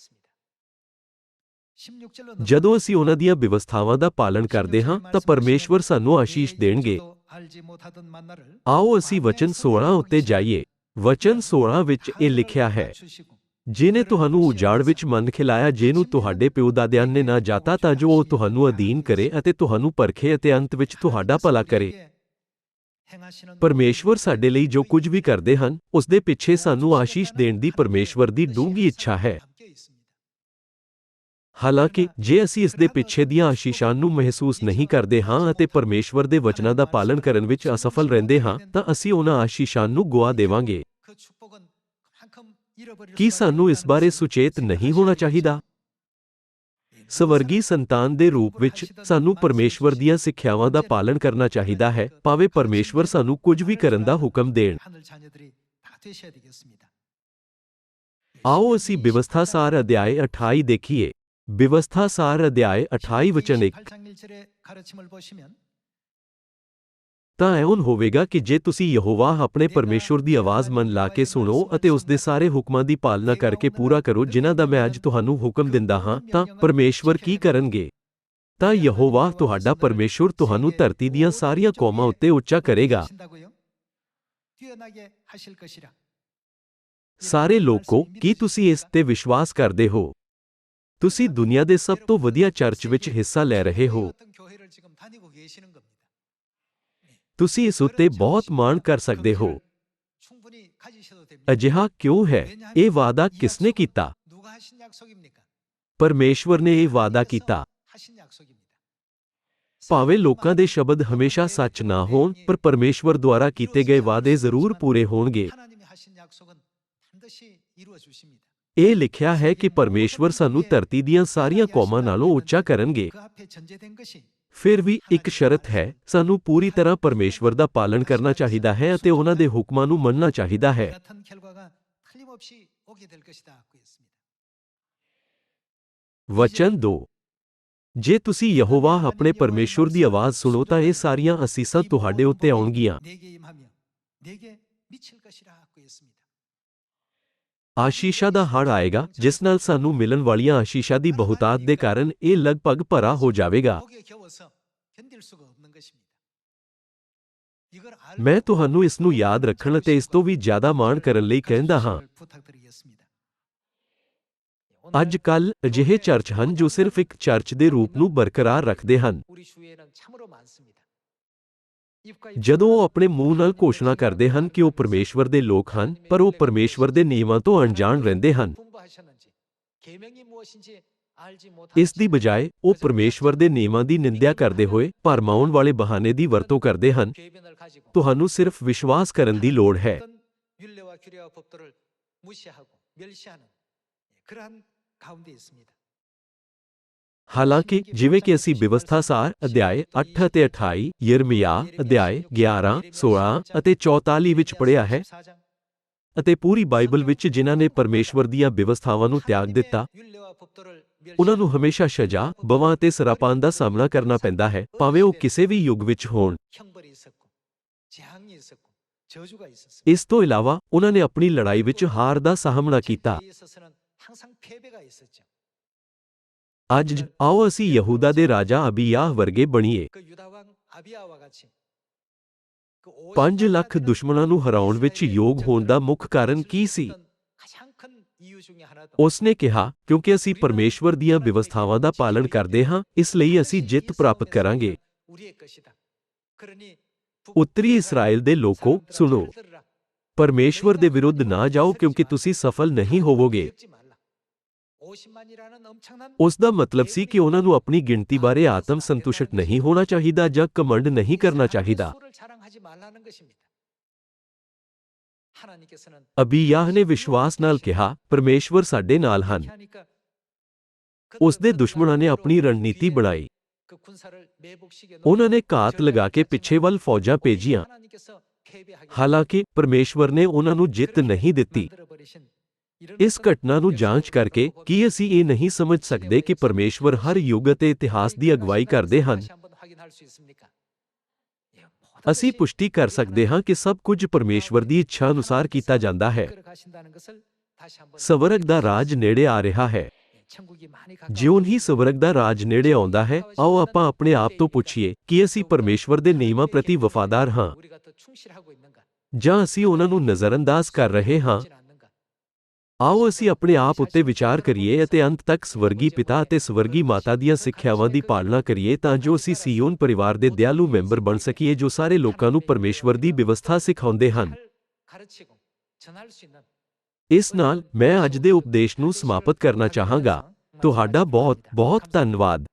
ਜਦੋਂ ਅਸੀਂ ਉਹਨਾਂ ਦੀਆਂ ਵਿਵਸਥਾਵਾਂ ਦਾ ਪਾਲਣ ਕਰਦੇ ਹਾਂ ਤਾਂ ਪਰਮੇਸ਼ਵਰ ਸਾਨੂੰ ਆਸ਼ੀਸ਼ ਦੇਣਗੇ। ਆਓ ਅਸੀਂ ਵਚਨ 16 ਉੱਤੇ ਜਾਈਏ। ਵਚਨ 16 ਵਿੱਚ ਇਹ ਲਿਖਿਆ ਹੈ, ਜਿਹਨੇ ਤੁਹਾਨੂੰ ਉਜਾੜ ਵਿੱਚ ਮਨ ਖਿਲਾਇਆ ਜਿਹਨੂੰ ਤੁਹਾਡੇ ਪਿਓ ਦਾਦਿਆਂ ਨੇ ਨਾ ਜਾਤਾ ਤਾਂ ਜੋ ਉਹ ਤੁਹਾਨੂੰ ਅਧੀਨ ਕਰੇ ਅਤੇ ਤੁਹਾਨੂੰ ਪਰਖੇ ਅਤੇ ਅੰਤ ਵਿੱਚ ਤੁਹਾਡਾ ਭਲਾ ਕਰੇ। ਪਰਮੇਸ਼ਵਰ ਸਾਡੇ ਲਈ ਜੋ ਕੁਝ ਵੀ ਕਰਦੇ ਹਨ ਉਸ ਦੇ ਪਿੱਛੇ ਸਾਨੂੰ ਆਸ਼ੀਸ਼ ਦੇਣ ਦੀ ਪਰਮੇਸ਼ਵਰ ਦੀ ਡੂੰਘੀ ਇੱਛਾ ਹੈ। ਹਾਲਾਂਕਿ ਜੇ ਅਸੀਂ ਇਸ ਦੇ ਪਿੱਛੇ ਦੀਆਂ ਆਸ਼ੀਸ਼ਾਂ ਨੂੰ ਮਹਿਸੂਸ ਨਹੀਂ ਕਰਦੇ ਹਾਂ ਅਤੇ ਪਰਮੇਸ਼ਵਰ ਦੇ ਵਚਨਾਂ ਦਾ ਪਾਲਣ ਕਰਨ ਵਿੱਚ ਅਸਫਲ ਰਹਿੰਦੇ ਹਾਂ ਤਾਂ ਅਸੀਂ ਉਹਨਾਂ ਆਸ਼ੀਸ਼ਾਂ ਨੂੰ ਗੁਆ ਦੇਵਾਂਗੇ। ਕੀ ਸਾਨੂੰ ਇਸ ਬਾਰੇ ਸੁਚੇਤ ਨਹੀਂ ਹੋਣਾ ਚਾਹੀਦਾ? ਸਵਰਗੀ ਸੰਤਾਨ ਦੇ ਰੂਪ ਵਿੱਚ ਸਾਨੂੰ ਪਰਮੇਸ਼ਵਰ ਦੀਆਂ ਸਿੱਖਿਆਵਾਂ ਦਾ ਪਾਲਣ ਕਰਨਾ ਚਾਹੀਦਾ ਹੈ ਭਾਵੇਂ ਪਰਮੇਸ਼ਵਰ ਸਾਨੂੰ ਕੁਝ ਵੀ ਕਰਨ ਦਾ ਹੁਕਮ ਦੇਣ। ਆਓ ਅਸੀਂ ਵਿਵਸਥਾਸਾਰ ਅਧਿਆਇ 28 ਦੇਖੀਏ। ਵਿਵਸਥਾਸਾਰ ਅਧਿਆਇ 28 ਵਚਨ 1 ਤਾਂ ਇਉਂ ਹੋਵੇਗਾ ਕਿ ਜੇ ਤੁਸੀਂ ਯਹੋਵਾਹ ਆਪਣੇ ਪਰਮੇਸ਼ੁਰ ਦੀ ਆਵਾਜ਼ ਮਨ ਲਾ ਕੇ ਸੁਣੋ ਅਤੇ ਉਸ ਦੇ ਸਾਰੇ ਹੁਕਮਾਂ ਦੀ ਪਾਲਣਾ ਕਰਕੇ ਪੂਰਾ ਕਰੋ ਜਿਨ੍ਹਾਂ ਦਾ ਮੈਂ ਅੱਜ ਤੁਹਾਨੂੰ ਹੁਕਮ ਦਿੰਦਾ ਹਾਂ ਤਾਂ ਪਰਮੇਸ਼ਵਰ ਕੀ ਕਰਨਗੇ? ਤਾਂ ਯਹੋਵਾਹ ਤੁਹਾਡਾ ਪਰਮੇਸ਼ੁਰ ਤੁਹਾਨੂੰ ਧਰਤੀ ਦੀਆਂ ਸਾਰੀਆਂ ਕੌਮਾਂ ਉੱਤੇ ਉੱਚਾ ਕਰੇਗਾ। ਸਾਰੇ ਲੋਕੋ, ਕੀ ਤੁਸੀਂ ਇਸ ਤੇ ਵਿਸ਼ਵਾਸ ਕਰਦੇ ਹੋ? ਤੁਸੀਂ ਦੁਨੀਆ ਦੇ ਸਭ ਤੋਂ ਵਧੀਆ ਚਰਚ ਵਿੱਚ ਹਿੱਸਾ ਲੈ ਰਹੇ ਹੋ। ਤੁਸੀਂ ਇਸ ਉੱਤੇ ਬਹੁਤ ਮਾਣ ਕਰ ਸਕਦੇ ਹੋ। ਅਜਿਹਾ ਕਿਉਂ ਹੈ? ਇਹ ਵਾਅਦਾ ਕਿਸਨੇ ਕੀਤਾ? ਪਰਮੇਸ਼ਵਰ ਨੇ ਇਹ ਵਾਅਦਾ ਕੀਤਾ। ਭਾਵੇਂ ਲੋਕਾਂ ਦੇ ਸ਼ਬਦ ਹਮੇਸ਼ਾ ਸੱਚ ਨਾ ਹੋਣ, ਪਰ ਪਰਮੇਸ਼ਵਰ ਦੁਆਰਾ ਕੀਤੇ ਗਏ ਵਾਅਦੇ ਜ਼ਰੂਰ ਪੂਰੇ ਹੋਣਗੇ। ਇਹ ਲਿਖਿਆ ਹੈ ਕਿ ਪਰਮੇਸ਼ਵਰ ਸਾਨੂੰ ਧਰਤੀ ਦੀਆਂ ਸਾਰੀਆਂ ਕੌਮਾਂ ਨਾਲੋਂ ਉੱਚਾ ਕਰਨਗੇ। ਫਿਰ ਵੀ ਇੱਕ ਸ਼ਰਤ ਹੈ, ਸਾਨੂੰ ਪੂਰੀ ਤਰ੍ਹਾਂ ਪਰਮੇਸ਼ਵਰ ਦਾ ਪਾਲਣ ਕਰਨਾ ਚਾਹੀਦਾ ਹੈ ਅਤੇ ਉਹਨਾਂ ਦੇ ਹੁਕਮਾਂ ਨੂੰ ਮੰਨਣਾ ਚਾਹੀਦਾ ਹੈ। ਵਚਨ 2। ਜੇ ਤੁਸੀਂ ਯਹੋਵਾਹ ਆਪਣੇ ਪਰਮੇਸ਼ਵਰ ਦੀ ਆਵਾਜ਼ ਸੁਣੋ ਤਾਂ ਇਹ ਸਾਰੀਆਂ ਅਸੀਸਾਂ ਤੁਹਾਡੇ ਉੱਤੇ ਆਉਣਗੀਆਂ। ਆਸ਼ੀਸ਼ਾਂ ਦਾ ਹੜ੍ਹ ਆਏਗਾ, ਜਿਸ ਨਾਲ ਸਾਨੂੰ ਮਿਲਣ ਵਾਲੀਆਂ ਆਸ਼ੀਸ਼ਾਂ ਦੀ ਬਹੁਤਾਤ ਦੇ ਕਾਰਨ ਇਹ ਲਗਭਗ ਭਰਾ ਹੋ ਜਾਵੇਗਾ। ਮੈਂ ਤੁਹਾਨੂੰ ਇਸ ਨੂੰ ਯਾਦ ਰੱਖਣ ਅਤੇ ਇਸ ਤੋਂ ਵੀ ਜ਼ਿਆਦਾ ਮਾਣ ਕਰਨ ਲਈ ਕਹਿੰਦਾ ਹਾਂ। ਅੱਜ ਕੱਲ੍ਹ ਅਜਿਹੇ ਚਰਚ ਹਨ ਜੋ ਸਿਰਫ ਇੱਕ ਚਰਚ ਦੇ ਰੂਪ ਨੂੰ ਬਰਕਰਾਰ ਰੱਖਦੇ ਹਨ। ਜਦੋਂ ਉਹ ਆਪਣੇ ਮੂੰਹ ਨਾਲ ਘੋਸ਼ਣਾ ਕਰਦੇ ਹਨ ਕਿ ਉਹ ਪਰਮੇਸ਼ਵਰ ਦੇ ਲੋਕ ਹਨ, ਪਰ ਉਹ ਪਰਮੇਸ਼ਵਰ ਦੇ ਨਿਯਮਾਂ ਤੋਂ ਅਣਜਾਣ ਰਹਿੰਦੇ ਹਨ। ਇਸ ਦੀ ਬਜਾਏ ਉਹ ਪਰਮੇਸ਼ਵਰ ਦੇ ਨਿਯਮਾਂ ਦੀ ਨਿੰਦਿਆ ਕਰਦੇ ਹੋਏ ਭਰਮਾਉਣ ਵਾਲੇ ਬਹਾਨੇ ਦੀ ਵਰਤੋਂ ਕਰਦੇ ਹਨ। ਤੁਹਾਨੂੰ ਸਿਰਫ ਵਿਸ਼ਵਾਸ ਕਰਨ ਦੀ ਲੋੜ ਹੈ। ਹਾਲਾਂਕਿ ਜਿਵੇਂ ਕਿ ਅਸੀਂ ਬਿਵਸਥਾਸਾਰ ਅਧਿਆਇ 8 ਅਤੇ 28, ਯਿਰਮੀਯਾਹ ਅਧਿਆਇ 11, 16 ਅਤੇ 44 ਵਿੱਚ ਪੜ੍ਹਿਆ ਹੈ, ਅਤੇ ਪੂਰੀ ਬਾਈਬਲ ਵਿੱਚ ਜਿਨ੍ਹਾਂ ਨੇ ਪਰਮੇਸ਼ਵਰ ਦੀਆਂ ਬਿਵਸਥਾਵਾਂ ਨੂੰ ਤਿਆਗ ਦਿੱਤਾ, ਉਹਨਾਂ ਨੂੰ ਹਮੇਸ਼ਾ ਸਜ਼ਾ, ਬਵਾਂ ਅਤੇ ਸਰਾਪਾਂ ਦਾ ਸਾਹਮਣਾ ਕਰਨਾ ਪੈਂਦਾ ਹੈ, ਭਾਵੇਂ ਉਹ ਕਿਸੇ ਵੀ ਯੁੱਗ ਵਿੱਚ ਹੋਣ। ਇਸ ਤੋਂ ਇਲਾਵਾ ਉਹਨਾਂ ਨੇ ਆਪਣੀ ਲੜਾਈ ਵਿੱਚ ਹਾਰ ਦਾ ਸਾਹਮਣਾ ਕੀਤਾ। ਅੱਜ ਆਓ ਅਸੀਂ ਯਹੂਦਾ ਦੇ ਰਾਜਾ ਅਬੀਯਾਹ ਵਰਗੇ ਬਣੀਏ। 5 ਲੱਖ ਦੁਸ਼ਮਣਾਂ ਨੂੰ ਹਰਾਉਣ ਵਿੱਚ ਯੋਗ ਹੋਣ ਦਾ ਮੁੱਖ ਕਾਰਨ ਕੀ ਸੀ? ਉਸਨੇ ਕਿਹਾ, ਕਿਉਂਕਿ ਅਸੀਂ ਪਰਮੇਸ਼ਵਰ ਦੀਆਂ ਬਿਵਸਥਾਵਾਂ ਦਾ ਪਾਲਣ ਕਰਦੇ ਹਾਂ, ਇਸ ਲਈ ਅਸੀਂ ਜਿੱਤ ਪ੍ਰਾਪਤ ਕਰਾਂਗੇ। ਉੱਤਰੀ ਇਸਰਾਏਲ ਦੇ ਲੋਕੋ, ਸੁਣੋ। ਪਰਮੇਸ਼ਵਰ ਦੇ ਵਿਰੁੱਧ ਨਾ ਜਾਓ ਕਿਉਂਕਿ ਤੁਸੀਂ ਸਫਲ ਨਹੀਂ ਹੋਵੋਗੇ। ਉਸ ਦਾ ਮਤਲਬ ਸੀ ਕਿ ਉਹਨਾਂ ਨੂੰ ਆਪਣੀ ਗਿਣਤੀ ਬਾਰੇ ਆਤਮ ਸੰਤੁਸ਼ਟ ਨਹੀਂ ਹੋਣਾ ਚਾਹੀਦਾ ਜਾਂ ਘਮੰਡ ਨਹੀਂ ਕਰਨਾ ਚਾਹੀਦਾ। ਅਬੀਯਾਹ ਨੇ ਵਿਸ਼ਵਾਸ ਨਾਲ ਕਿਹਾ, ਪਰਮੇਸ਼ਵਰ ਸਾਡੇ ਨਾਲ ਹਨ। ਉਸ ਦੇ ਦੁਸ਼ਮਣਾਂ ਨੇ ਆਪਣੀ ਰਣਨੀਤੀ ਬਣਾਈ। ਉਹਨਾਂ ਨੇ ਘਾਤ ਲਗਾ ਕੇ ਪਿੱਛੇ ਵੱਲ ਫੌਜਾਂ ਭੇਜੀਆਂ। ਹਾਲਾਂਕਿ ਪਰਮੇਸ਼ਵਰ ਨੇ ਉਹਨਾਂ ਨੂੰ ਜਿੱਤ ਨਹੀਂ ਦਿੱਤੀ। ਇਸ ਘਟਨਾ ਨੂੰ ਜਾਂਚ ਕਰਕੇ ਕੀ ਅਸੀਂ ਇਹ ਨਹੀਂ ਸਮਝ ਸਕਦੇ ਕਿ ਪਰਮੇਸ਼ਵਰ ਹਰ ਯੁੱਗ ਅਤੇ ਇਤਿਹਾਸ ਦੀ ਅਗਵਾਈ ਕਰਦੇ ਹਨ? ਅਸੀਂ ਪੁਸ਼ਟੀ ਕਰ ਸਕਦੇ ਹਾਂ ਕਿ ਸਭ ਕੁਝ ਪਰਮੇਸ਼ਵਰ ਦੀ ਇੱਛਾ ਅਨੁਸਾਰ ਕੀਤਾ ਜਾਂਦਾ ਹੈ। ਸਵਰਗ ਦਾ ਰਾਜ ਨੇੜੇ ਆ ਰਿਹਾ ਹੈ। ਜਿਉਂ ਹੀ ਸਵਰਗ ਦਾ ਰਾਜ ਨੇੜੇ ਆਉਂਦਾ ਹੈ, ਆਓ ਆਪਾਂ ਆਪਣੇ ਆਪ ਤੋਂ ਪੁੱਛੀਏ ਕਿ ਅਸੀਂ ਪਰਮੇਸ਼ਵਰ ਦੇ ਨਿਯਮਾਂ ਪ੍ਰਤੀ ਵਫਾਦਾਰ ਹਾਂ ਜਾਂ ਅਸੀਂ ਉਹਨਾਂ ਨੂੰ ਨਜ਼ਰਅੰਦਾਜ਼ ਕਰ ਰਹੇ ਹਾਂ। ਆਓ ਅਸੀਂ ਆਪਣੇ ਆਪ ਉੱਤੇ ਵਿਚਾਰ ਕਰੀਏ ਅਤੇ ਅੰਤ ਤੱਕ ਸਵਰਗੀ ਪਿਤਾ ਅਤੇ ਸਵਰਗੀ ਮਾਤਾ ਦੀਆਂ ਸਿੱਖਿਆਵਾਂ ਦੀ ਪਾਲਣਾ ਕਰੀਏ ਤਾਂ ਜੋ ਅਸੀਂ ਸੀਯੋਨ ਪਰਿਵਾਰ ਦੇ ਦਿਆਲੂ ਮੈਂਬਰ ਬਣ ਸਕੀਏ ਜੋ ਸਾਰੇ ਲੋਕਾਂ ਨੂੰ ਪਰਮੇਸ਼ਵਰ ਦੀ ਵਿਵਸਥਾ ਸਿਖਾਉਂਦੇ ਹਨ। ਇਸ ਨਾਲ ਮੈਂ ਅੱਜ ਦੇ ਉਪਦੇਸ਼ ਨੂੰ ਸਮਾਪਤ ਕਰਨਾ ਚਾਹਾਂਗਾ। ਤੁਹਾਡਾ ਬਹੁਤ ਬਹੁਤ ਧੰਨਵਾਦ।